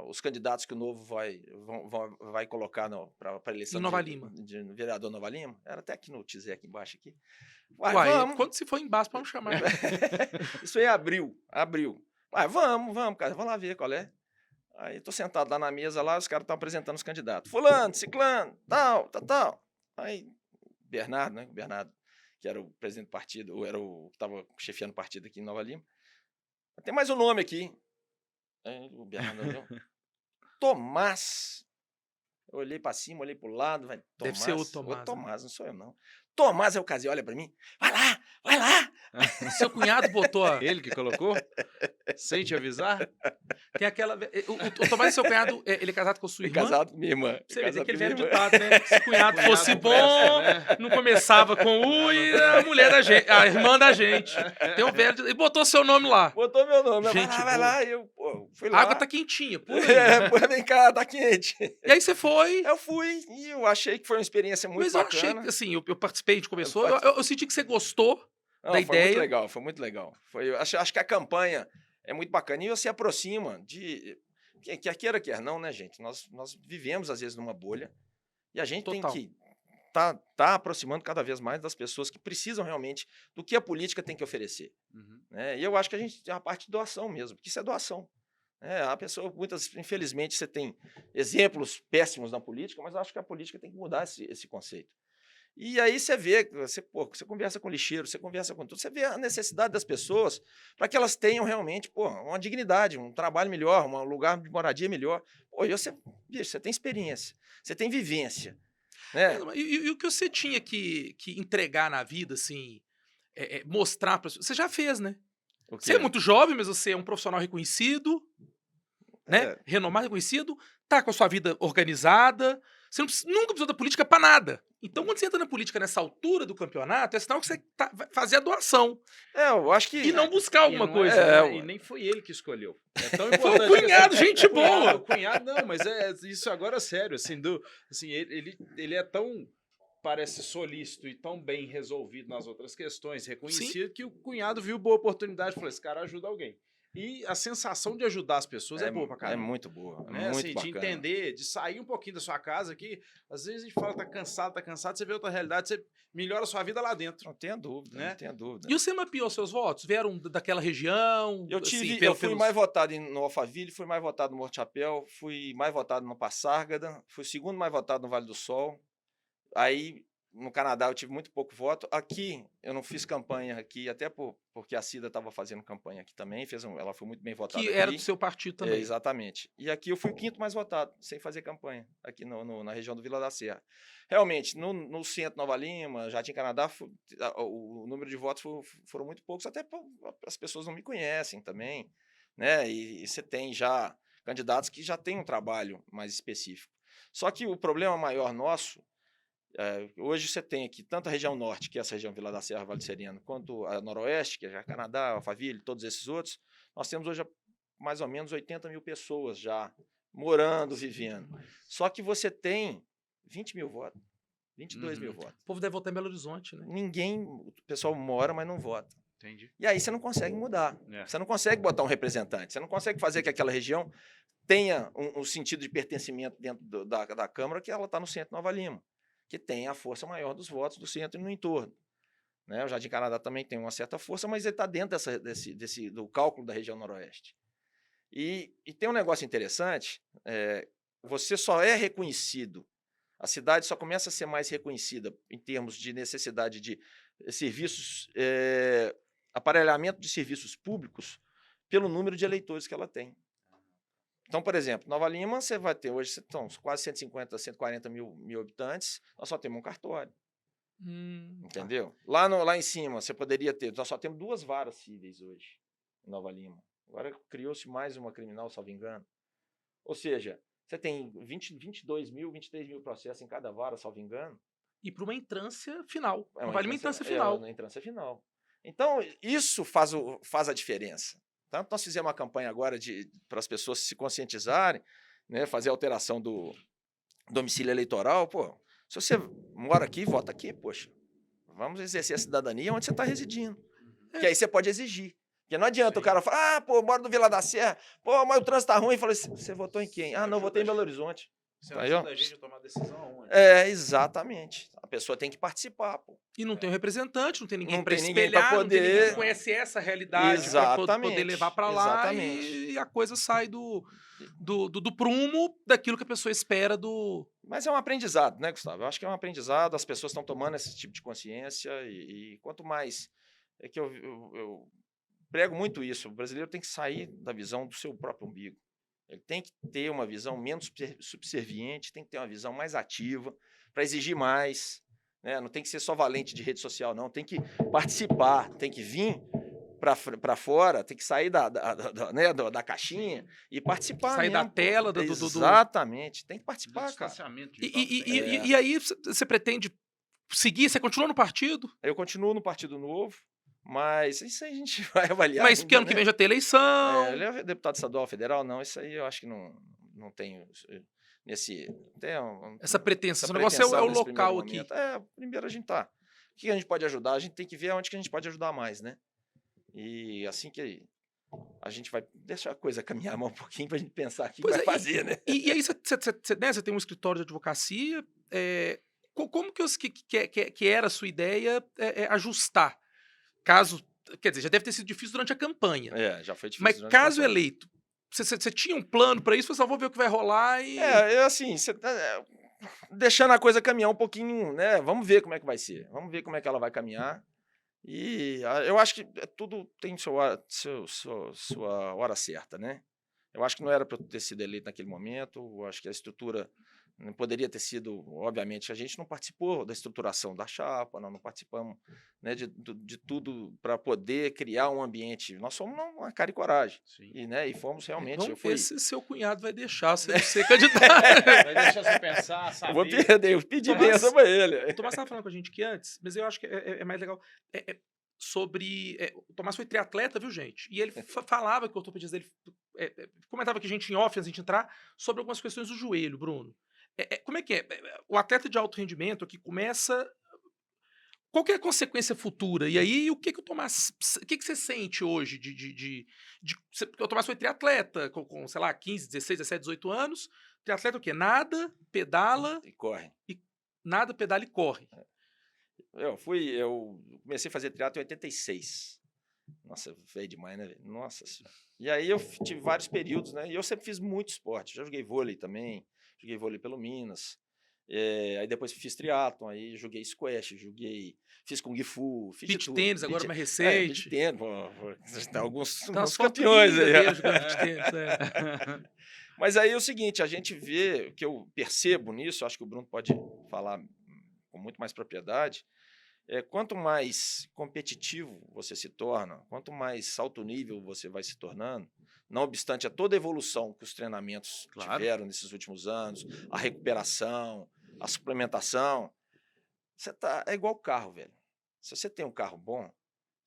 os candidatos que o Novo vai colocar para a eleição em Nova Lima. de vereador Nova Lima, era até aqui no Tizé, aqui embaixo aqui. Vamos. Quando se for embaixo, vamos chamar. Isso aí é abril. Vamos, cara, vamos lá ver qual é. Aí tô sentado lá na mesa, lá, os caras estão apresentando os candidatos. Fulano, ciclano, tal. Aí, Bernardo, né? Bernardo, que era o presidente do partido, era o que estava chefiando o partido aqui em Nova Lima. Tem mais um nome aqui. Aí o Bernardo olhou. Tomás. Eu olhei pra cima, olhei pro lado. Deve ser o Tomás. O Tomás, não sou eu, não. Tomás é o Cazê, olha pra mim. Vai lá. Seu cunhado botou. Ele que colocou? Sem te avisar? Tem aquela. O Tomás, seu cunhado, ele é casado com sua irmã? Casado com minha irmã. Você vê aquele velho ditado, né? Se o cunhado fosse bom, não começava com e a mulher da gente, a irmã da gente. Tem um velho. E botou seu nome lá. Botou meu nome. Gente, vai lá. Eu fui lá. A água tá quentinha, por aí. Vem cá, tá quente. E aí você foi. Eu fui e eu achei que foi uma experiência muito bacana. Mas eu achei que, assim, eu participei, a gente conversou, eu senti que você gostou da ideia. Foi muito legal. Acho que a campanha é muito bacana e você aproxima de... Quer queira, quer não, né, gente? Nós vivemos, às vezes, numa bolha e a gente tem que tá aproximando cada vez mais das pessoas que precisam realmente do que a política tem que oferecer. Né? E eu acho que a gente tem a parte de doação mesmo, porque isso é doação. A pessoa, infelizmente, você tem exemplos péssimos na política, mas eu acho que a política tem que mudar esse conceito. E aí você vê, você conversa com lixeiro, você conversa com tudo, você vê a necessidade das pessoas para que elas tenham realmente uma dignidade, um trabalho melhor, um lugar de moradia melhor. Você tem experiência, você tem vivência. Né? E o que você tinha que entregar na vida, assim, mostrar para você já fez, né? Você é muito jovem, mas você é um profissional reconhecido, né? Renomado, reconhecido, tá com a sua vida organizada, você nunca precisou da política para nada. Então, quando você entra na política nessa altura do campeonato, é sinal que você vai fazer a doação. Eu acho que... E não buscar alguma coisa. E nem foi ele que escolheu. É tão importante. Foi o cunhado, assim, gente boa. O cunhado, não, mas isso agora é sério. Assim, ele é tão... parece solícito e tão bem resolvido nas outras questões, reconhecido, que o cunhado viu boa oportunidade e falou, esse cara ajuda alguém. E a sensação de ajudar as pessoas é boa pra caramba. É muito boa, né? Muito assim, bacana. De entender, de sair um pouquinho da sua casa, que às vezes a gente fala tá cansado, você vê outra realidade, você melhora a sua vida lá dentro. Não tenha dúvida, né? Não tenha dúvida. E você mapeou seus votos? Vieram daquela região? Eu fui mais votado no Alphaville, fui mais votado no Morro Chapéu, fui mais votado no Passárgada, fui segundo mais votado no Vale do Sol. Aí... No Canadá eu tive muito pouco voto. Aqui eu não fiz campanha aqui, até porque a Cida estava fazendo campanha aqui também. Ela foi muito bem votada. Que aqui. era do seu partido também. Exatamente. E aqui eu fui o quinto mais votado, sem fazer campanha, aqui na região do Vila da Serra. Realmente, no centro Nova Lima, Jardim Canadá, o número de votos foram muito poucos, até as pessoas não me conhecem também. Né? E você tem já candidatos que já têm um trabalho mais específico. Só que o problema maior nosso, hoje você tem aqui tanto a região norte, que é essa região Vila da Serra, Vale do Sereno, quanto a noroeste, que é Canadá, Alphaville, todos esses outros, nós temos hoje mais ou menos 80 mil pessoas já morando, vivendo. Só que você tem 20 mil votos, 22 mil votos. O povo deve votar em Belo Horizonte, né? O pessoal mora, mas não vota. Entendi. E aí você não consegue mudar. Você não consegue botar um representante. Você não consegue fazer que aquela região tenha um sentido de pertencimento dentro da Câmara, que ela está no centro de Nova Lima, que tem a força maior dos votos do centro e no entorno. Né? O Jardim Canadá também tem uma certa força, mas ele está dentro do cálculo da região noroeste. E tem um negócio interessante, você só é reconhecido, a cidade só começa a ser mais reconhecida em termos de necessidade de serviços, aparelhamento de serviços públicos, pelo número de eleitores que ela tem. Então, por exemplo, Nova Lima, você vai ter hoje quase 150, 140 mil habitantes, nós só temos um cartório. Entendeu? Lá em cima, você poderia ter, nós só temos 2 varas cíveis hoje, em Nova Lima. Agora criou-se mais uma criminal, salvo engano. Ou seja, você tem 22 mil, 23 mil processos em cada vara, salvo engano. E para uma entrância final. Uma entrância final. Então, isso faz a diferença. Tanto nós fizemos uma campanha agora para as pessoas se conscientizarem, né, fazer a alteração do domicílio eleitoral. Pô, se você mora aqui, vota aqui, poxa. Vamos exercer a cidadania onde você está residindo. Que aí você pode exigir. Porque não adianta o cara falar, pô, moro no Vila da Serra, pô, mas o trânsito tá ruim. E fala assim, você votou em quem? Ah, não, votei em Belo Horizonte. Você ajuda a gente a tomar decisão aonde? Exatamente. A pessoa tem que participar, pô. E não tem um representante, não tem ninguém Não para tem ninguém espelhar, pra não tem ninguém poder- que conhece essa realidade para poder Exatamente, levar para lá exatamente. e a coisa sai do prumo daquilo que a pessoa espera do... Mas é um aprendizado, né, Gustavo? Eu acho que é um aprendizado, as pessoas estão tomando esse tipo de consciência e quanto mais... É que eu prego muito isso, o brasileiro tem que sair da visão do seu próprio umbigo. Ele tem que ter uma visão menos subserviente, tem que ter uma visão mais ativa, para exigir mais. Né? Não tem que ser só valente de rede social, não. Tem que participar, tem que vir para fora, tem que sair da caixinha e participar Sair da mesmo, tela do... Exatamente, tem que participar, cara. E aí você pretende seguir? Você continua no partido? Eu continuo no Partido Novo, mas isso aí a gente vai avaliar. Mas porque ano que vem já tem eleição. Ele é deputado estadual, federal, não. Isso aí eu acho que não tem Essa pretensão. Esse negócio é o local aqui. Primeiro a gente tá. O que a gente pode ajudar? A gente tem que ver onde que a gente pode ajudar mais, né? E assim que a gente vai deixar a coisa caminhar mais um pouquinho pra gente pensar o que vai fazer, né? E aí você tem um escritório de advocacia. Como que era a sua ideia ajustar? Caso, quer dizer, já deve ter sido difícil durante a campanha. Já foi difícil. Mas caso eleito, você tinha um plano para isso? Você só vou ver o que vai rolar e... assim, deixando a coisa caminhar um pouquinho, né? Vamos ver como é que vai ser. Vamos ver como é que ela vai caminhar. E eu acho que tudo tem sua hora certa, né? Eu acho que não era para eu ter sido eleito naquele momento. Eu acho que a estrutura não poderia ter sido, obviamente, a gente não participou da estruturação da chapa, não participamos, né, de tudo para poder criar um ambiente. Nós somos uma cara e coragem. E fomos realmente... Vamos ver se seu cunhado vai deixar você ser candidato. Vai deixar você pensar, saber. Eu pedi benção para ele. O Tomás estava falando com a gente aqui antes, mas eu acho que é mais legal. O Tomás foi triatleta, viu, gente? E ele falava que o ortopedista dele... comentava que a gente em off, antes de a gente entrar, sobre algumas questões do joelho, Bruno. Como é que é? O atleta de alto rendimento que começa... Qual que é a consequência futura? E aí, o que o Tomás... O que você sente hoje porque o Tomás foi triatleta com, sei lá, 15, 16, 17, 18 anos. Triatleta o quê? Nada, pedala... E corre. Nada, pedala e corre. Eu comecei a fazer triatlo em 86. Nossa, feio demais, né? Nossa senhora. E aí eu tive vários períodos, né? E eu sempre fiz muito esporte. Já joguei vôlei também. Joguei vôlei pelo Minas. Aí depois fiz triatlon, aí joguei squash, fiz kung fu, fiz beach tênis, agora mais recente. Beach tênis, alguns campeões aí. Mas aí é o seguinte, a gente vê, o que eu percebo nisso, acho que o Bruno pode falar com muito mais propriedade, quanto mais competitivo você se torna, quanto mais alto nível você vai se tornando, não obstante a toda a evolução que os treinamentos Claro. tiveram nesses últimos anos, a recuperação, a suplementação, é igual carro, velho. Se você tem um carro bom,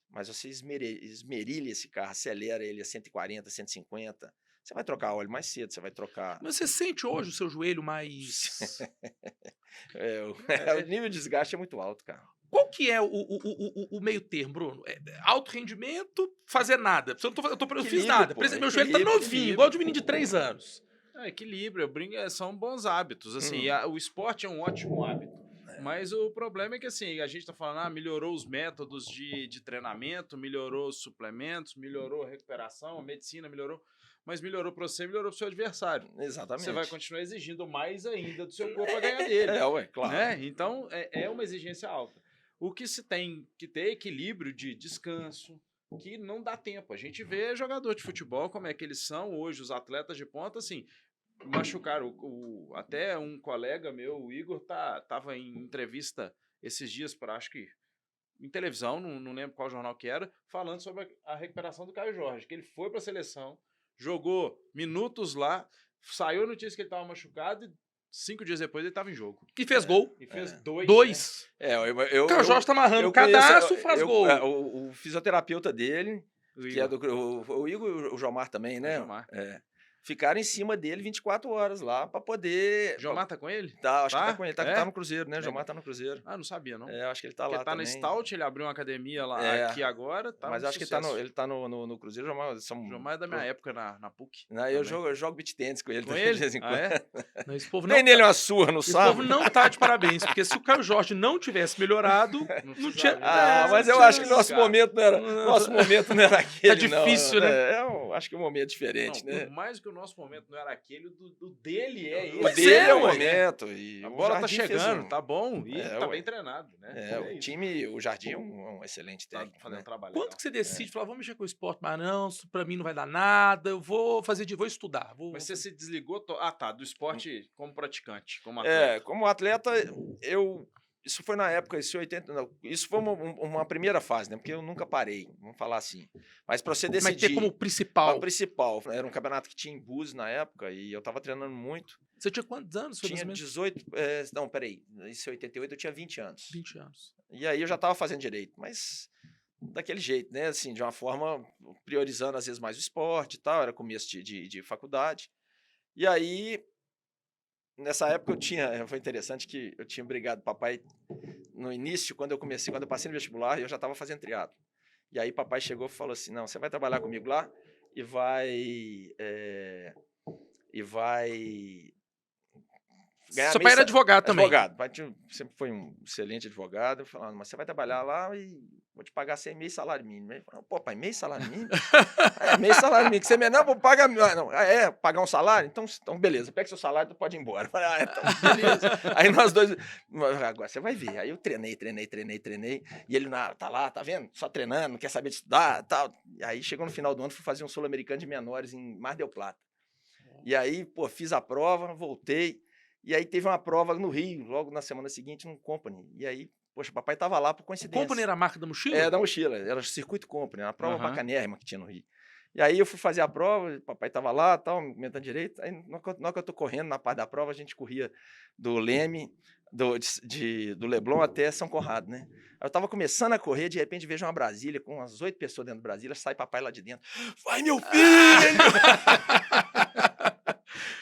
mas você esmerilha esse carro, acelera ele a 140, 150, você vai trocar óleo mais cedo, você vai trocar... Mas você sente hoje o seu joelho mais... O nível de desgaste é muito alto, cara. Qual que é o meio termo, Bruno? Alto rendimento, fazer nada. Eu não fiz nada. Por exemplo, meu joelho tá novinho, igual de um menino de 3 anos. Equilíbrio, são bons hábitos. Assim, o esporte é um ótimo hábito. Mas o problema é que assim, a gente tá falando, melhorou os métodos de treinamento, melhorou os suplementos, melhorou a recuperação, a medicina melhorou, mas melhorou para você, melhorou para o seu adversário. Exatamente. Você vai continuar exigindo mais ainda do seu corpo para ganhar dele. Claro. Né? Então, é uma exigência alta. O que se tem que ter equilíbrio de descanso, que não dá tempo. A gente vê jogador de futebol, como é que eles são hoje, os atletas de ponta, assim, machucaram. Até um colega meu, o Igor, tava em entrevista esses dias, acho que em televisão, não lembro qual jornal que era, falando sobre a recuperação do Caio Jorge, que ele foi para a seleção, jogou minutos lá, saiu a notícia que ele estava machucado e 5 dias depois ele estava em jogo. E fez gol. E fez 2. Né? O Caio Jorge tá amarrando o cadastro, faz gol. O fisioterapeuta dele, que é o Igor e o Jomar também, né? Ficaram em cima dele 24 horas lá pra poder... Jomar tá com ele? Acho que tá com ele. Tá no Cruzeiro, né? Jomar tá no Cruzeiro. Não sabia, não. Acho que ele tá Porque lá tá também. na Stout, ele abriu uma academia lá aqui agora. Mas acho que ele tá no Cruzeiro. Jomar é da minha época na PUC. Eu jogo beach tennis com ele com de vez em quando. Não, esse povo Tem nele uma surra no sábado. Esse povo não tá de parabéns, porque se o Caio Jorge não tivesse melhorado, não tinha... mas eu acho que nosso momento não era aquele, Tá difícil, né? Eu acho que o momento é diferente, né? Por mais que o nosso momento não era aquele, o dele é esse. O dele é o momento. E a bola tá chegando, tá bom, e tá bem treinado, né? O Jardim é um excelente técnico. Tá fazendo trabalho. Quando que você decide falar, vou mexer com o esporte, mas não, isso pra mim não vai dar nada, eu vou estudar. Mas você se desligou, do esporte como praticante, como atleta. Como atleta, isso foi na época, isso foi uma primeira fase, né? Porque eu nunca parei, vamos falar assim. Mas para você decidir... Mas ter como principal. O principal. Era um campeonato que tinha em Búzios na época e eu tava treinando muito. Você tinha quantos anos? Tinha 18... não, peraí. Isso em 88 eu tinha 20 anos. 20 anos. E aí eu já tava fazendo direito, mas daquele jeito, né? Assim, de uma forma priorizando às vezes mais o esporte e tal. Era começo de faculdade. E aí... Nessa época foi interessante que eu tinha brigado papai no início, quando eu passei no vestibular, eu já estava fazendo triatlo. E aí papai chegou e falou assim, não, você vai trabalhar comigo lá e vai ganhar... Seu pai era advogado também. Advogado, pai sempre foi um excelente advogado, falando, mas você vai trabalhar lá e vou te pagar meio salário mínimo. Ele falou, pô, pai, meio salário mínimo? Meio salário mínimo, que você não, vou pagar... Não, pagar um salário? Então beleza, pega seu salário, tu pode ir embora. Eu falei, então beleza. Aí nós dois, agora você vai ver. Aí eu treinei, e ele tá lá, tá vendo? Só treinando, não quer saber de estudar, tal. E aí chegou no final do ano, fui fazer um sul-americano de menores em Mar del Plata. E aí, pô, fiz a prova, voltei, e aí teve uma prova no Rio, logo na semana seguinte, num Company. E aí, poxa, papai tava lá por coincidência. Company era a marca da mochila? Da mochila, era o Circuito Company, uma prova bacanérrima que tinha no Rio. E aí eu fui fazer a prova, papai tava lá, tal, me comentando direito. Aí, na hora que eu tô correndo, na parte da prova, a gente corria do Leme, do Leblon até São Conrado, né? Aí eu tava começando a correr, de repente vejo uma Brasília, com umas 8 pessoas dentro da Brasília, sai papai lá de dentro. Vai, meu filho!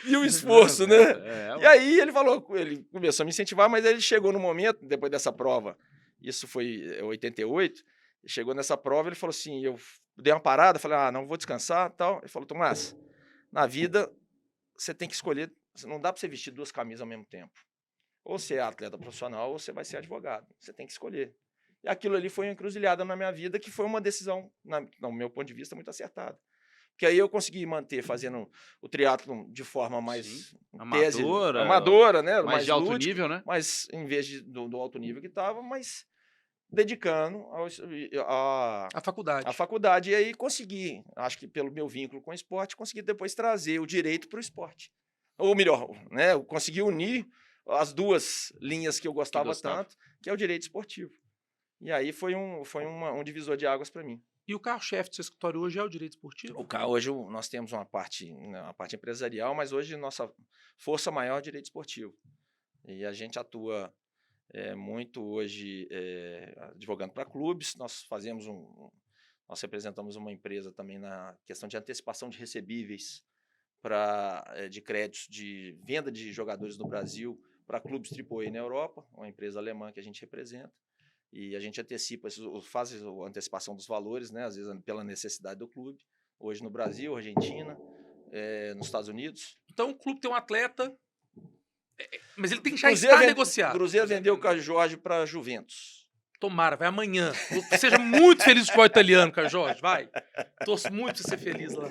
E o esforço, né? E aí ele começou a me incentivar, mas ele chegou no momento, depois dessa prova, isso foi 88, chegou nessa prova, ele falou assim, eu dei uma parada, falei, não vou descansar, tal. Ele falou, Tomás, na vida você tem que escolher, não dá para você vestir 2 camisas ao mesmo tempo. Ou você é atleta profissional, ou você vai ser advogado. Você tem que escolher. E aquilo ali foi uma encruzilhada na minha vida, que foi uma decisão, no meu ponto de vista, muito acertada. Porque aí eu consegui manter fazendo o triatlon de forma mais amadora, né? Mais de alto nível, né? Mas em vez do alto nível que estava, mas dedicando a faculdade. A faculdade. E aí consegui, acho que pelo meu vínculo com o esporte, consegui depois trazer o direito para o esporte. Ou melhor, né? Eu consegui unir as 2 linhas que eu gostava tanto, que é o direito esportivo. E aí foi um divisor de águas para mim. E o carro-chefe do seu escritório hoje é o direito esportivo? Hoje nós temos uma parte, né, uma parte empresarial, mas hoje nossa força maior é o direito esportivo. E a gente atua muito hoje advogando para clubes. Nós representamos uma empresa também na questão de antecipação de recebíveis de créditos de venda de jogadores no Brasil para clubes AAA na Europa, uma empresa alemã que a gente representa. E a gente faz a antecipação dos valores, né, às vezes pela necessidade do clube. Hoje no Brasil, Argentina, nos Estados Unidos. Então o clube tem um atleta, mas ele tem que já estar negociado. Cruzeiro vendeu o Caio Jorge para Juventus. Tomara, vai amanhã. Seja muito feliz com o futebol italiano, Caio Jorge, vai. Torço muito pra você feliz lá.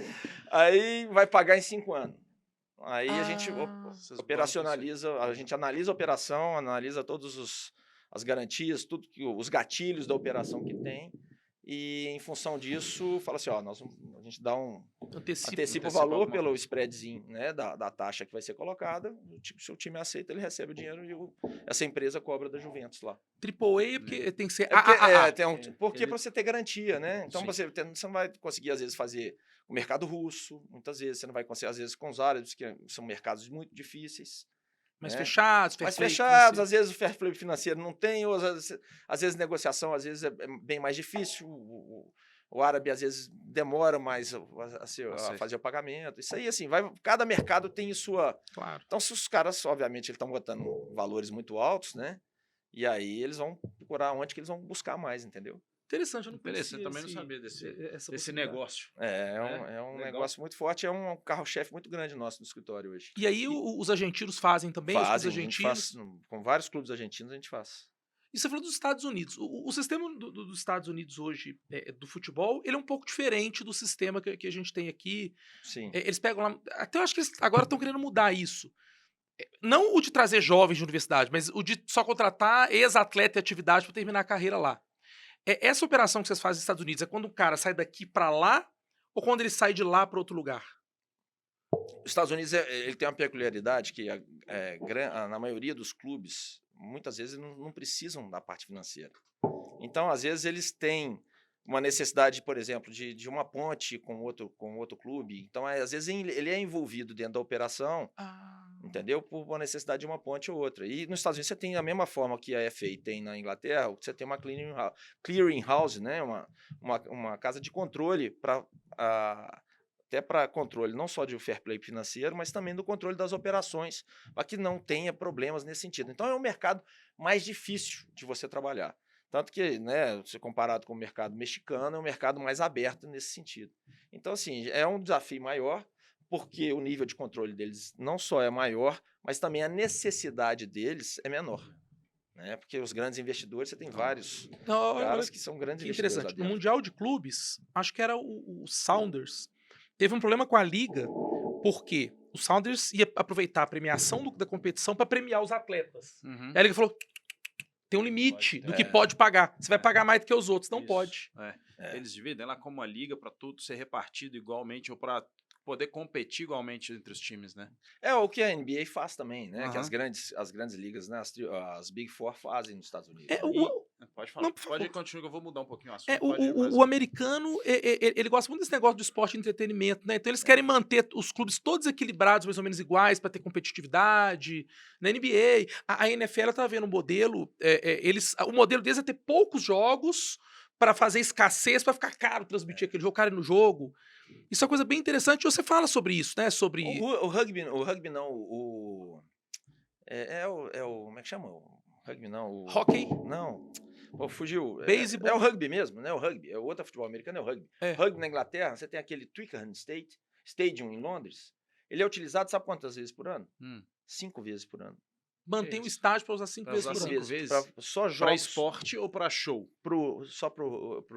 Aí vai pagar em 5 anos. Aí a gente operacionaliza, a gente analisa a operação, analisa todas as garantias, os gatilhos da operação que tem. E em função disso, fala assim, a gente dá antecipa o valor pelo spreadzinho, né, da taxa que vai ser colocada. Se o time aceita, ele recebe o dinheiro e essa empresa cobra da Juventus lá. AAA porque tem que ser porque para você ter garantia, né? Então você não vai conseguir, às vezes, fazer o mercado russo, muitas vezes você não vai conseguir, às vezes, com os árabes, que são mercados muito difíceis. Mas né? fechados, Às vezes o fair play financeiro não tem, ou às vezes negociação às vezes é bem mais difícil, o árabe às vezes demora mais a fazer o pagamento. Isso aí, assim, cada mercado tem sua... Claro. Então, se os caras, obviamente, eles estão botando valores muito altos, né? E aí eles vão procurar onde que eles vão buscar mais, entendeu? Interessante, eu não conhecia. Também não sabia desse negócio. É um negócio muito forte, é um carro-chefe muito grande nosso no escritório hoje. E aí os argentinos fazem também? Os argentinos? Com vários clubes argentinos a gente faz. E você falou dos Estados Unidos. O sistema dos Estados Unidos hoje, do futebol, ele é um pouco diferente do sistema que a gente tem aqui. Sim. Eles pegam lá... Até eu acho que eles agora estão querendo mudar isso. Não o de trazer jovens de universidade, mas o de só contratar ex-atleta e atividade para terminar a carreira lá. Essa operação que vocês fazem nos Estados Unidos é quando o cara sai daqui para lá ou quando ele sai de lá para outro lugar? Os Estados Unidos ele tem uma peculiaridade que na maioria dos clubes, muitas vezes não precisam da parte financeira. Então, às vezes, eles têm uma necessidade, por exemplo, de uma ponte com outro clube. Então, às vezes, ele é envolvido dentro da operação, entendeu? Por uma necessidade de uma ponte ou outra. E nos Estados Unidos você tem a mesma forma que a FA tem na Inglaterra, você tem uma clearing house, né? uma casa de controle até para controle não só de fair play financeiro, mas também do controle das operações, para que não tenha problemas nesse sentido. Então, é um mercado mais difícil de você trabalhar. Tanto que, né, se comparado com o mercado mexicano, é um mercado mais aberto nesse sentido. Então, assim, é um desafio maior, porque o nível de controle deles não só é maior, mas também a necessidade deles é menor. Né? Porque os grandes investidores, você tem vários caras que são grandes investidores. Interessante. No Mundial de Clubes, acho que era o Sounders, teve um problema com a Liga, porque o Sounders ia aproveitar a premiação da competição para premiar os atletas. Uhum. E a Liga falou... Tem um limite do que pode pagar. Você vai pagar mais do que os outros. Não pode. Eles dividem lá como uma liga para tudo ser repartido igualmente ou para poder competir igualmente entre os times, né? É o que a NBA faz também, né? Que as grandes ligas, né? As Big Four fazem nos Estados Unidos. Pode falar. Não, pode continuar que eu vou mudar um pouquinho o assunto. O americano, ele gosta muito desse negócio do esporte e entretenimento, né? Então eles querem manter os clubes todos equilibrados, mais ou menos iguais, para ter competitividade. Na NBA, a NFL tá vendo um modelo, o modelo deles é ter poucos jogos para fazer escassez, para ficar caro transmitir aquele jogo, cara no jogo. Isso é uma coisa bem interessante. Você fala sobre isso, né? Sobre o rugby não, como é que chama? O rugby não, hockey? Não. Fugiu. Baseball. É o rugby mesmo, né? O rugby. É o outro futebol americano, é o rugby. Rugby na Inglaterra, você tem aquele Twickenham Stadium em Londres. Ele é utilizado, sabe quantas vezes por ano? 5 vezes por ano. Mantém o estádio para usar 5 vezes por ano. 5 vezes? Só jogos. Para esporte ou para show?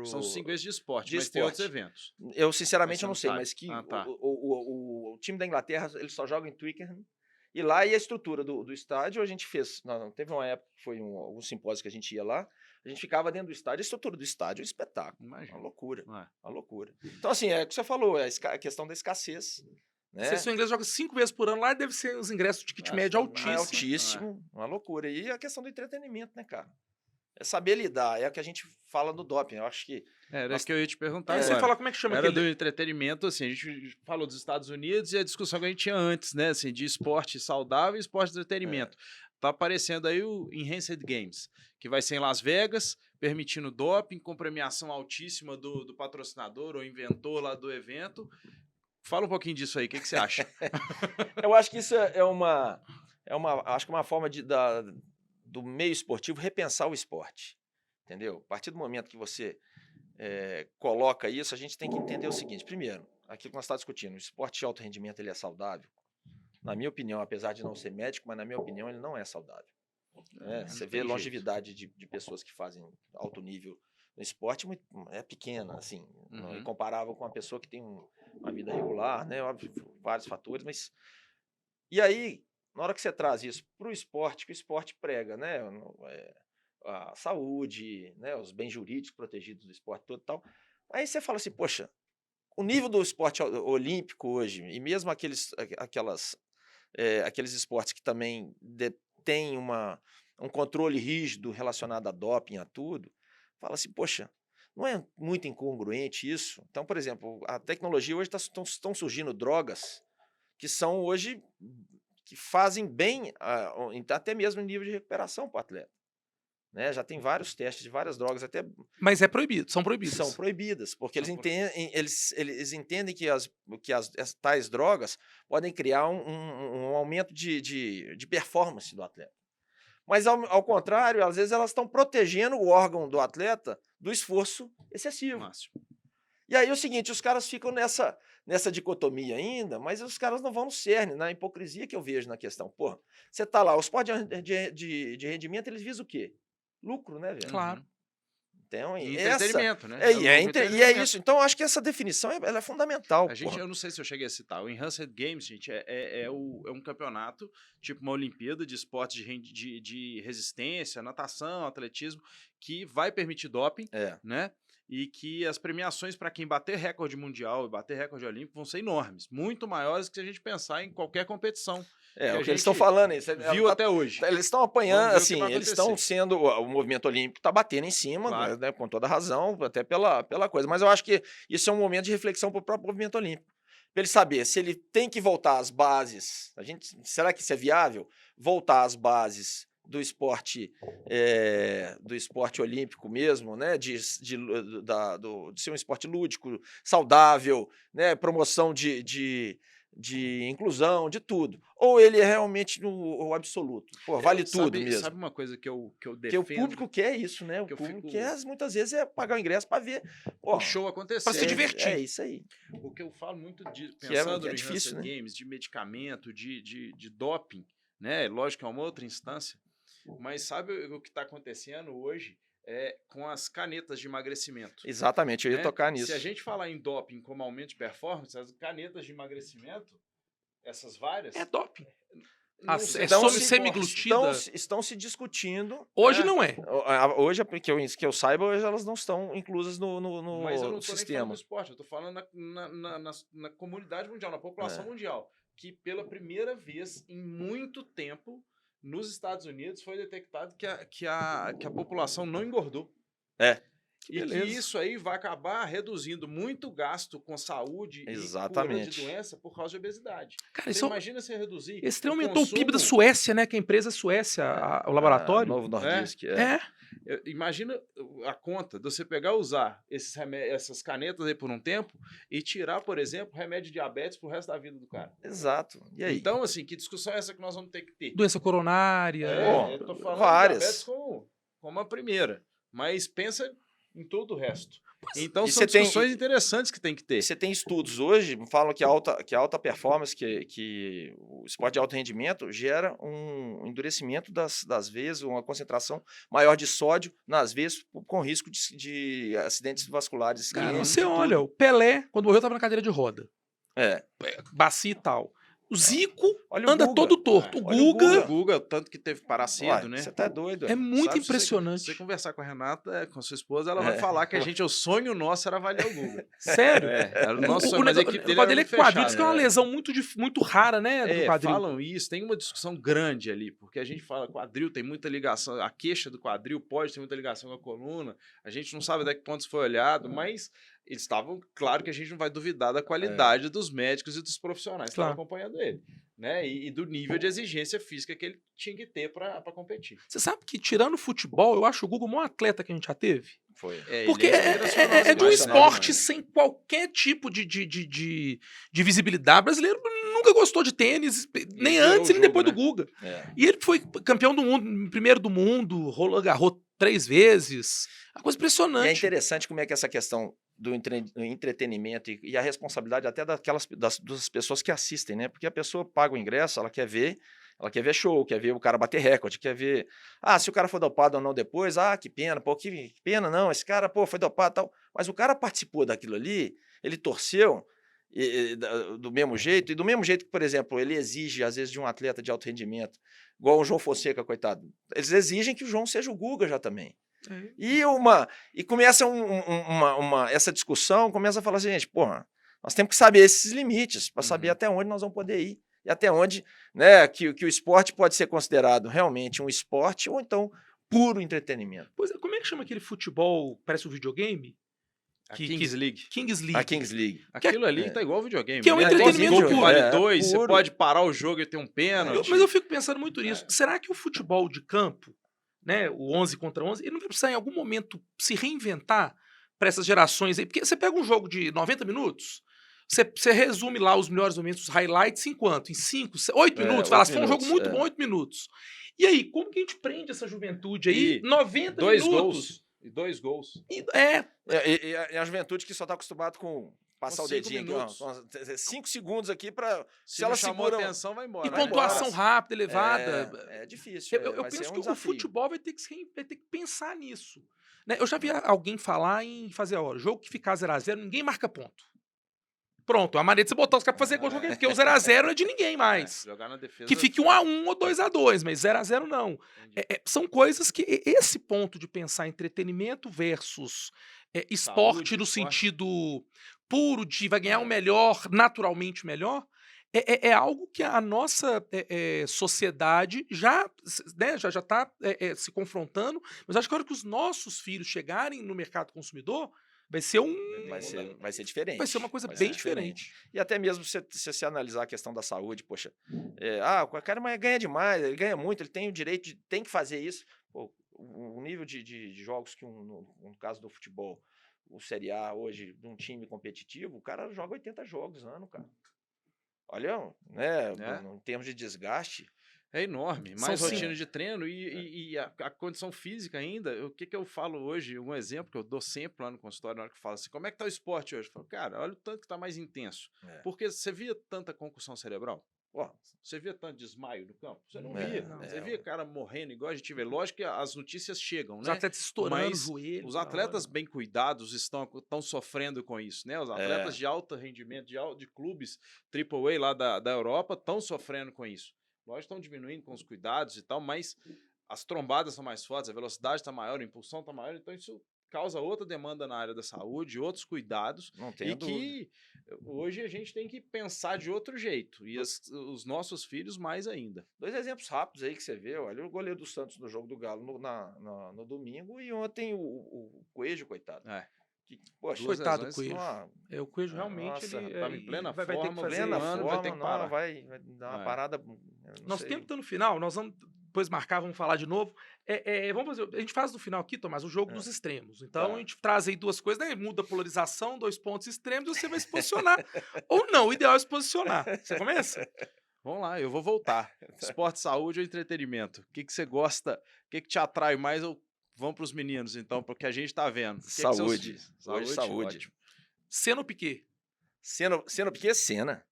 São 5 vezes de esporte, mas tem outros eventos. Eu, sinceramente, eu não sei, mas que tá. o time da Inglaterra, ele só joga em Twickenham. E lá, e a estrutura do estádio, a gente fez... teve uma época que foi um simpósio que a gente ia lá, a gente ficava dentro do estádio, a estrutura do estádio é um espetáculo. Imagina. Uma loucura. Uma loucura. Então, assim, é o que você falou, a questão da escassez. Né? Se o inglês joga 5 vezes por ano, lá deve ser os ingressos de ticket médio altíssimo. Altíssimo, uma loucura. E a questão do entretenimento, né, cara? É saber lidar, é o que a gente fala no doping. Eu acho que Era isso que eu ia te perguntar Aí você agora. fala como é que chama Era aquele... do entretenimento, assim, a gente falou dos Estados Unidos e a discussão que a gente tinha antes, né, assim, de esporte saudável e esporte de entretenimento. Tá aparecendo aí o Enhanced Games, que vai ser em Las Vegas, permitindo doping, com premiação altíssima do patrocinador ou inventor lá do evento. Fala um pouquinho disso aí, o que você acha? eu acho que isso acho que uma forma do meio esportivo repensar o esporte, entendeu? A partir do momento que você coloca isso, a gente tem que entender o seguinte: primeiro, aquilo que nós estamos discutindo, o esporte de alto rendimento ele é saudável? Na minha opinião, apesar de não ser médico, mas na minha opinião ele não é saudável. Você vê longevidade de pessoas que fazem alto nível no esporte é pequena, assim, não é comparável com uma pessoa que tem uma vida regular, né? Óbvio, vários fatores, mas... E aí, na hora que você traz isso para o esporte, que o esporte prega, né? A saúde, né? Os bens jurídicos protegidos do esporte todo e tal, aí você fala assim, poxa, o nível do esporte olímpico hoje, e mesmo aqueles esportes que também têm um controle rígido relacionado a doping, a tudo, fala assim, poxa, não é muito incongruente isso? Então, por exemplo, a tecnologia hoje estão surgindo drogas que são hoje, que fazem bem, até mesmo em nível de recuperação para o atleta. Né? Já tem vários testes de várias drogas, até... Mas é proibido, são proibidas. São proibidas, porque eles entendem que as tais drogas podem criar um aumento de performance do atleta. Mas, ao contrário, às vezes elas estão protegendo o órgão do atleta do esforço excessivo. Máximo. E aí é o seguinte, os caras ficam nessa dicotomia ainda, mas os caras não vão no cerne, na hipocrisia que eu vejo na questão. Porra, você tá lá, o esporte de rendimento, eles visam o quê? Lucro, né, velho? Claro. Então, E entretenimento, né? E é isso. Então, eu acho que essa definição ela é fundamental. Eu não sei se eu cheguei a citar. O Enhanced Games, gente, é um campeonato, tipo uma Olimpíada de esportes de resistência, natação, atletismo, que vai permitir doping, né? E que as premiações para quem bater recorde mundial e bater recorde olímpico vão ser enormes, muito maiores que se a gente pensar em qualquer competição. O que eles estão falando, viu até hoje. Eles estão apanhando, assim, eles estão sendo, o movimento olímpico está batendo em cima, claro, né, com toda razão, até pela coisa. Mas eu acho que isso é um momento de reflexão para o próprio movimento olímpico. Para ele saber se ele tem que voltar às bases. Será que isso é viável? Voltar às bases do esporte olímpico mesmo, né? De ser um esporte lúdico, saudável, né? Promoção de inclusão, de tudo. Ou ele é realmente o absoluto. Pô, vale tudo mesmo. Sabe uma coisa que eu defendo? Porque o público quer isso, né? O público quer, muitas vezes, pagar o ingresso para ver o show acontecer. Para se divertir. É isso aí. O que eu falo muito pensando no difícil, né? Games, de medicamento, de doping, né? Lógico que é uma outra instância, mas sabe o que está acontecendo hoje? Com as canetas de emagrecimento. Exatamente, eu ia tocar nisso. Se a gente falar em doping como aumento de performance, as canetas de emagrecimento, essas várias... É doping. Semi-glutida. Estão se discutindo. Hoje não é. Hoje, que eu saiba, hoje elas não estão inclusas no Mas eu não estou sistema. Nem falando do esporte, eu estou falando na comunidade mundial, na população mundial, que pela primeira vez em muito tempo, nos Estados Unidos, foi detectado que a população não engordou. Que isso aí vai acabar reduzindo muito gasto com saúde e cura de doença por causa de obesidade. Cara, você imagina se reduzir... Esse trem aumentou o PIB da Suécia, né? Que a empresa Suécia, o laboratório. Novo Nordisk. Imagina a conta de você pegar e usar essas canetas aí por um tempo e tirar, por exemplo, remédio de diabetes pro resto da vida do cara. Exato. E aí? Então, assim, que discussão é essa que nós vamos ter que ter? Doença coronária. Eu tô falando de diabetes como a primeira, mas pensa em todo o resto. Então são discussões interessantes que tem que ter. Você tem estudos hoje que falam que a alta performance, que o esporte de alto rendimento gera um endurecimento das veias, uma concentração maior de sódio nas veias, com risco de acidentes vasculares. Cara, você olha, o Pelé, quando morreu, estava na cadeira de roda. É. Bacia e tal. O Zico Olha o anda Guga. todo torto. O Olha o Guga O Guga, tanto que teve que parar cedo, né? Você tá doido, é muito Sabe, se impressionante. você conversar com a Renata, com a sua esposa, ela vai falar que o sonho nosso era avaliar o Guga. Sério. Era o O, nosso sonho, o mas a negócio, equipe o dele negócio era dele é muito quadril. Diz que é uma fechada. lesão muito rara, né, do quadril. Falam isso, tem uma discussão grande ali, porque a gente fala quadril tem muita ligação, a queixa do quadril pode ter muita ligação com a coluna, a gente não sabe até que ponto isso foi olhado, mas eles estavam, claro que a gente não vai duvidar da qualidade dos médicos e dos profissionais que estavam Claro. acompanhando ele, né, e do nível de exigência física que ele tinha que ter para competir. Você sabe que, tirando o futebol, eu acho o Guga o maior atleta que a gente já teve. Foi. Porque ele é de um demais, esporte demais. sem qualquer tipo de visibilidade. O brasileiro nunca gostou de tênis, nem gerou antes o nem jogo, depois né? do Guga. É. E ele foi campeão do mundo, primeiro do mundo, Roland Garros 3 vezes. Uma coisa E é impressionante. interessante como é que essa questão do entretenimento e a responsabilidade até das pessoas que assistem, né? Porque a pessoa paga o ingresso, ela quer ver show, quer ver o cara bater recorde, quer ver, se o cara foi dopado ou não depois, que pena, pô, que pena não, esse cara, pô, foi dopado e tal. Mas o cara participou daquilo ali, ele torceu do mesmo jeito, e do mesmo jeito que, por exemplo, ele exige, às vezes, de um atleta de alto rendimento, igual o João Fonseca, coitado, eles exigem que o João seja o Guga já também. E começa essa discussão, começa a falar assim, gente, porra, nós temos que saber esses limites, para saber até onde nós vamos poder ir. E até onde, né, que o esporte pode ser considerado realmente um esporte ou então puro entretenimento. Pois é, como é que chama aquele futebol, parece um videogame? A Kings League. Kings League. A Kings League. Aquilo ali tá igual videogame. Que é um né? entretenimento Gol que puro. vale 2, você puro. pode parar o jogo e ter um pênalti. Mas eu fico pensando muito nisso. Será que o futebol de campo, né, o 11 contra 11, ele não vai precisar em algum momento se reinventar para essas gerações aí? Porque você pega um jogo de 90 minutos, você resume lá os melhores momentos, os highlights em quanto? Em 5, 8 minutos? Fala, se for um jogo muito bom, 8 minutos. E aí, como que a gente prende essa juventude aí? E 90 2 minutos. gols. E 2 gols. E a juventude que só está acostumada com passar Com o dedinho 5 minutos. aqui, 5 segundos aqui para Se ela chamou atenção, vai embora. E vai pontuação embora. rápida, elevada. É difícil. Eu vai ser penso um que o desafio. futebol vai ter que pensar nisso. Né? Eu já vi alguém falar em fazer jogo que ficar 0x0, ninguém marca ponto. Pronto, a maneira de você botar os caras pra fazer gol, porque o 0x0 não é de ninguém mais. Jogar na defesa. Que fique 1x1 ou 2x2, mas 0x0 não. São coisas que esse ponto de pensar entretenimento versus esporte no sentido puro de vai ganhar o melhor, naturalmente melhor, é algo que a nossa sociedade já está se confrontando, mas acho que a hora que os nossos filhos chegarem no mercado consumidor, vai ser Vai ser diferente. Vai ser uma coisa Vai bem ser diferente. E até mesmo se você analisar a questão da saúde, poxa, o cara ganha demais, ele ganha muito, ele tem o direito tem que fazer isso. Pô, o nível de jogos que, no caso do futebol, o Série A hoje, de um time competitivo, o cara joga 80 jogos ano, cara. Olha, né, em termos de desgaste. É enorme, São mais sim. rotina de treino e a condição física ainda. O que eu falo hoje, um exemplo que eu dou sempre lá no consultório, na hora que eu falo assim, como é que tá o esporte hoje? Eu falo, cara, olha o tanto que tá mais intenso. Porque você via tanta concussão cerebral? Você via tanto desmaio no campo? Você não via. Você via cara morrendo igual a gente vê. Lógico que as notícias chegam, Os né? atletas estourando o joelho. Os atletas bem cuidados estão sofrendo com isso, né? Os atletas de alto rendimento, de clubes AAA lá da Europa estão sofrendo com isso. Lógico, estão diminuindo com os cuidados e tal, mas as trombadas são mais fortes, a velocidade está maior, a impulsão está maior, então isso causa outra demanda na área da saúde, outros cuidados, que hoje a gente tem que pensar de outro jeito, e os nossos filhos mais ainda. 2 exemplos rápidos aí que você vê, olha o goleiro do Santos no jogo do Galo no domingo, e ontem o Coelho, coitado. Poxa, coitado do Coelho. O Coelho realmente estava em plena vai forma, ter que fazer plena ano, forma, vai ter que parar. Vai dar uma parada. Nosso tempo está no final, nós vamos depois marcar, vamos falar de novo. Vamos fazer, a gente faz no final aqui, Tomás, o jogo dos extremos. Então a gente traz aí 2 coisas, né? Muda a polarização, 2 pontos extremos, você vai se posicionar. Ou não, o ideal é se posicionar. Você começa? Vamos lá, eu vou voltar. Esporte, saúde ou entretenimento? O que você gosta? O que te atrai mais? Ou vamos para os meninos, então, porque a gente tá vendo. Saúde. Saúde. Ótimo. Senna ou Piquet? Senna Piquet, Senna.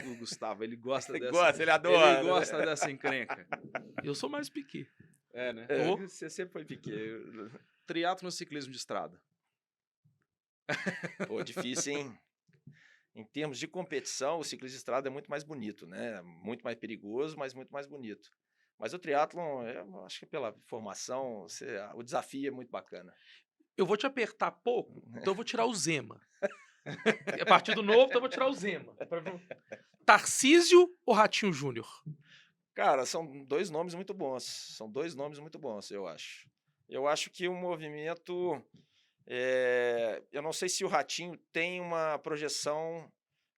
O Gustavo, ele gosta ele dessa... gosta, ele adora. Ele gosta dessa encrenca. Eu sou mais Piquet. Né? Você sempre foi Piquet. Triatlo no ciclismo de estrada. Pô, difícil, hein? em termos de competição, o ciclismo de estrada é muito mais bonito, né? Muito mais perigoso, mas muito mais bonito. Mas o triatlon, eu acho que pela formação, o desafio é muito bacana. Eu vou te apertar pouco, então eu vou tirar o Zema. É partido novo, então eu vou tirar o Zema. Tarcísio ou Ratinho Júnior? Cara, são dois nomes muito bons. São dois nomes muito bons, eu acho. Eu acho que o movimento... eu não sei se o Ratinho tem uma projeção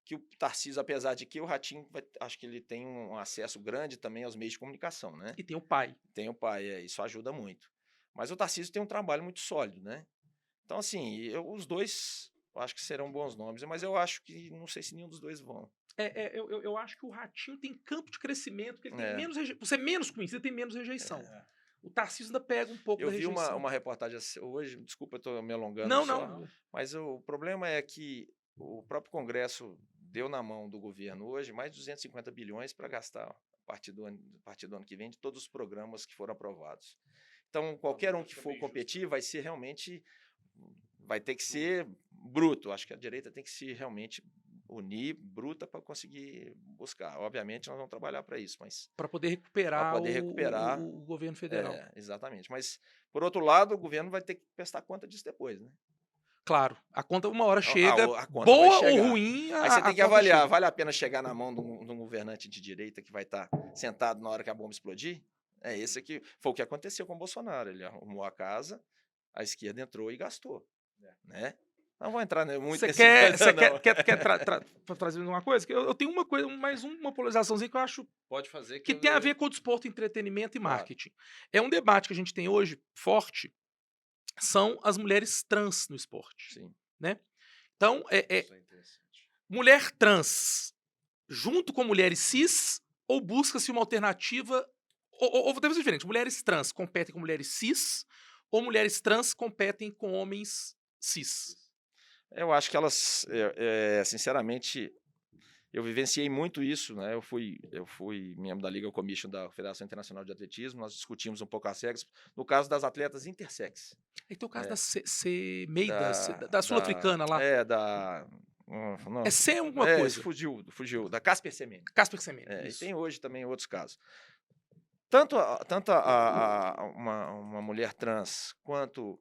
que o Tarcísio, apesar de que o Ratinho, acho que ele tem um acesso grande também aos meios de comunicação, né? E tem o pai. Tem o pai, isso ajuda muito. Mas o Tarcísio tem um trabalho muito sólido, né? Então, assim, os dois, eu acho que serão bons nomes, mas eu acho que, não sei se nenhum dos dois vão. Eu acho que o Ratinho tem campo de crescimento, porque ele tem menos rejeição. Você é menos conhecido, tem menos rejeição. O Tarcísio ainda pega um pouco da rejeição. Eu vi uma reportagem hoje, desculpa, eu estou me alongando Não. Mas o problema é que o próprio Congresso deu na mão do governo hoje mais de 250 bilhões para gastar a partir do ano que vem de todos os programas que foram aprovados. Então, qualquer um que for competir vai ser realmente... Vai ter que ser bruto. Acho que a direita tem que se realmente unir, bruta, para conseguir buscar. Obviamente, nós vamos trabalhar para isso, mas... Para poder recuperar o governo federal. Exatamente. Mas, por outro lado, o governo vai ter que prestar conta disso depois, né? Claro. A conta uma hora chega, a conta boa ou ruim, Aí você tem que avaliar, vale a pena chegar na mão de um governante de direita que vai estar sentado na hora que a bomba explodir? Esse aqui foi o que aconteceu com o Bolsonaro. Ele arrumou a casa, a esquerda entrou e gastou. Né? Não vou entrar muito nesse... quer trazer uma coisa? Eu tenho uma coisa, mais uma polarizaçãozinha que eu acho... Pode fazer. Que tem a ver com o desporto, entretenimento e marketing. É um debate que a gente tem hoje, forte, são as mulheres trans no esporte. Sim. Né? Então, mulher trans junto com mulheres cis, ou busca-se uma alternativa... Ou deve ser diferente. Mulheres trans competem com mulheres cis, ou mulheres trans competem com homens cis? Eu acho que elas, sinceramente, eu vivenciei muito isso, né? Eu fui membro da Legal Commission da Federação Internacional de Atletismo, nós discutimos um pouco as regras, no caso das atletas intersex. E tem o caso da sul-africana lá. Não, é C alguma coisa. Fugiu, da Casper Semenya. Casper Semenya, e tem hoje também outros casos. Tanto uma mulher trans quanto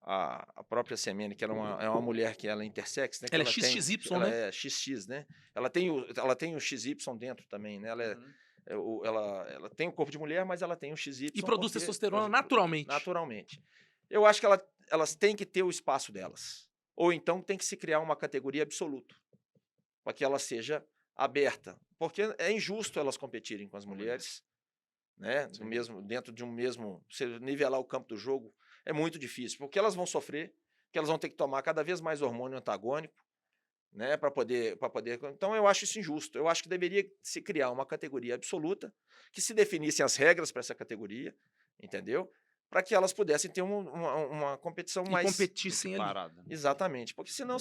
a própria Semenya, que ela é uma mulher que ela é intersex, né? Ela é XXY, ela né? É XX, né? Ela tem o XY dentro também, né? Ela tem o corpo de mulher, mas ela tem o XY. E produz testosterona naturalmente. Naturalmente. Eu acho que elas têm que ter o espaço delas. Ou então tem que se criar uma categoria absoluta, para que ela seja aberta. Porque é injusto elas competirem com as mulheres, né? Dentro de um mesmo... Você nivelar o campo do jogo é muito difícil, porque elas vão sofrer, porque elas vão ter que tomar cada vez mais hormônio antagônico, né, para poder... Então, eu acho isso injusto. Eu acho que deveria se criar uma categoria absoluta, que se definissem as regras para essa categoria, entendeu? Para que elas pudessem ter uma competição mais... competissem ali. Exatamente, porque senão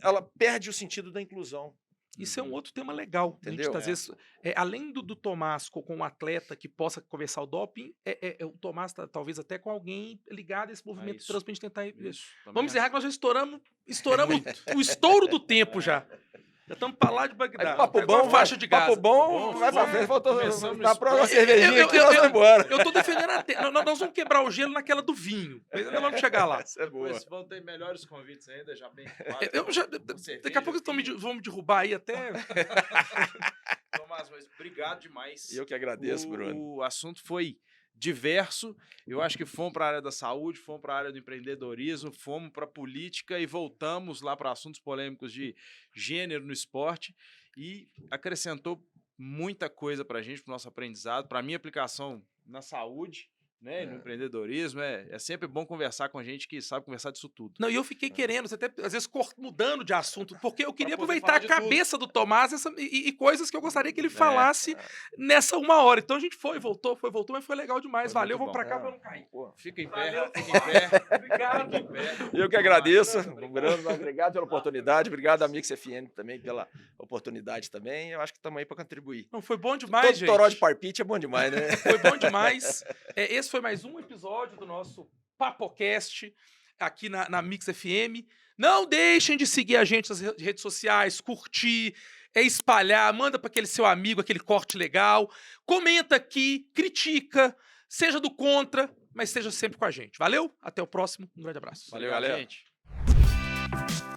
ela perde o sentido da inclusão. Isso é um outro tema legal. Entendeu? Às vezes, além do Tomás com um atleta que possa conversar o doping, o Tomás talvez até com alguém ligado a esse movimento trans pra gente tentar... Vamos encerrar que nós já estouramos o estouro do tempo já. Já estamos para lá de Bagdá. Papo bom, faixa de gás. Papo bom, vai pra frente. Na próxima cervejinha aqui, nós vamos embora. Eu tô defendendo nós vamos quebrar o gelo naquela do vinho. Ainda vamos chegar lá. Isso é boa. Depois vão ter melhores convites ainda, já bem daqui a pouco vão me derrubar aí até... Tomás, mas obrigado demais. Eu que agradeço, Bruno. O assunto foi diverso. Eu acho que fomos para a área da saúde, fomos para a área do empreendedorismo, fomos para a política e voltamos lá para assuntos polêmicos de gênero no esporte e acrescentou muita coisa para a gente, para o nosso aprendizado, para a minha aplicação na saúde, né, no empreendedorismo. É sempre bom conversar com gente que sabe conversar disso tudo. Não, e eu fiquei querendo, até às vezes mudando de assunto, porque eu queria aproveitar a cabeça do Tomás e coisas que eu gostaria que ele falasse nessa uma hora. Então a gente voltou, mas foi legal demais. Valeu, vou pra cá pra não cair. Fica em pé, fica em pé. Obrigado. Eu que agradeço, obrigado pela oportunidade, obrigado a Mix FM também pela oportunidade também. Eu acho que estamos aí para contribuir. Não, foi bom demais, gente. Todo toró de parpite é bom demais, né? Foi bom demais. Esse foi mais um episódio do nosso PapoCast. aqui na Mix FM. Não deixem de seguir a gente nas redes sociais, curtir, espalhar, manda para aquele seu amigo aquele corte legal, comenta aqui, critica, seja do contra, mas esteja sempre com a gente. Valeu? Até o próximo. Um grande abraço. Valeu, Obrigado, galera. gente.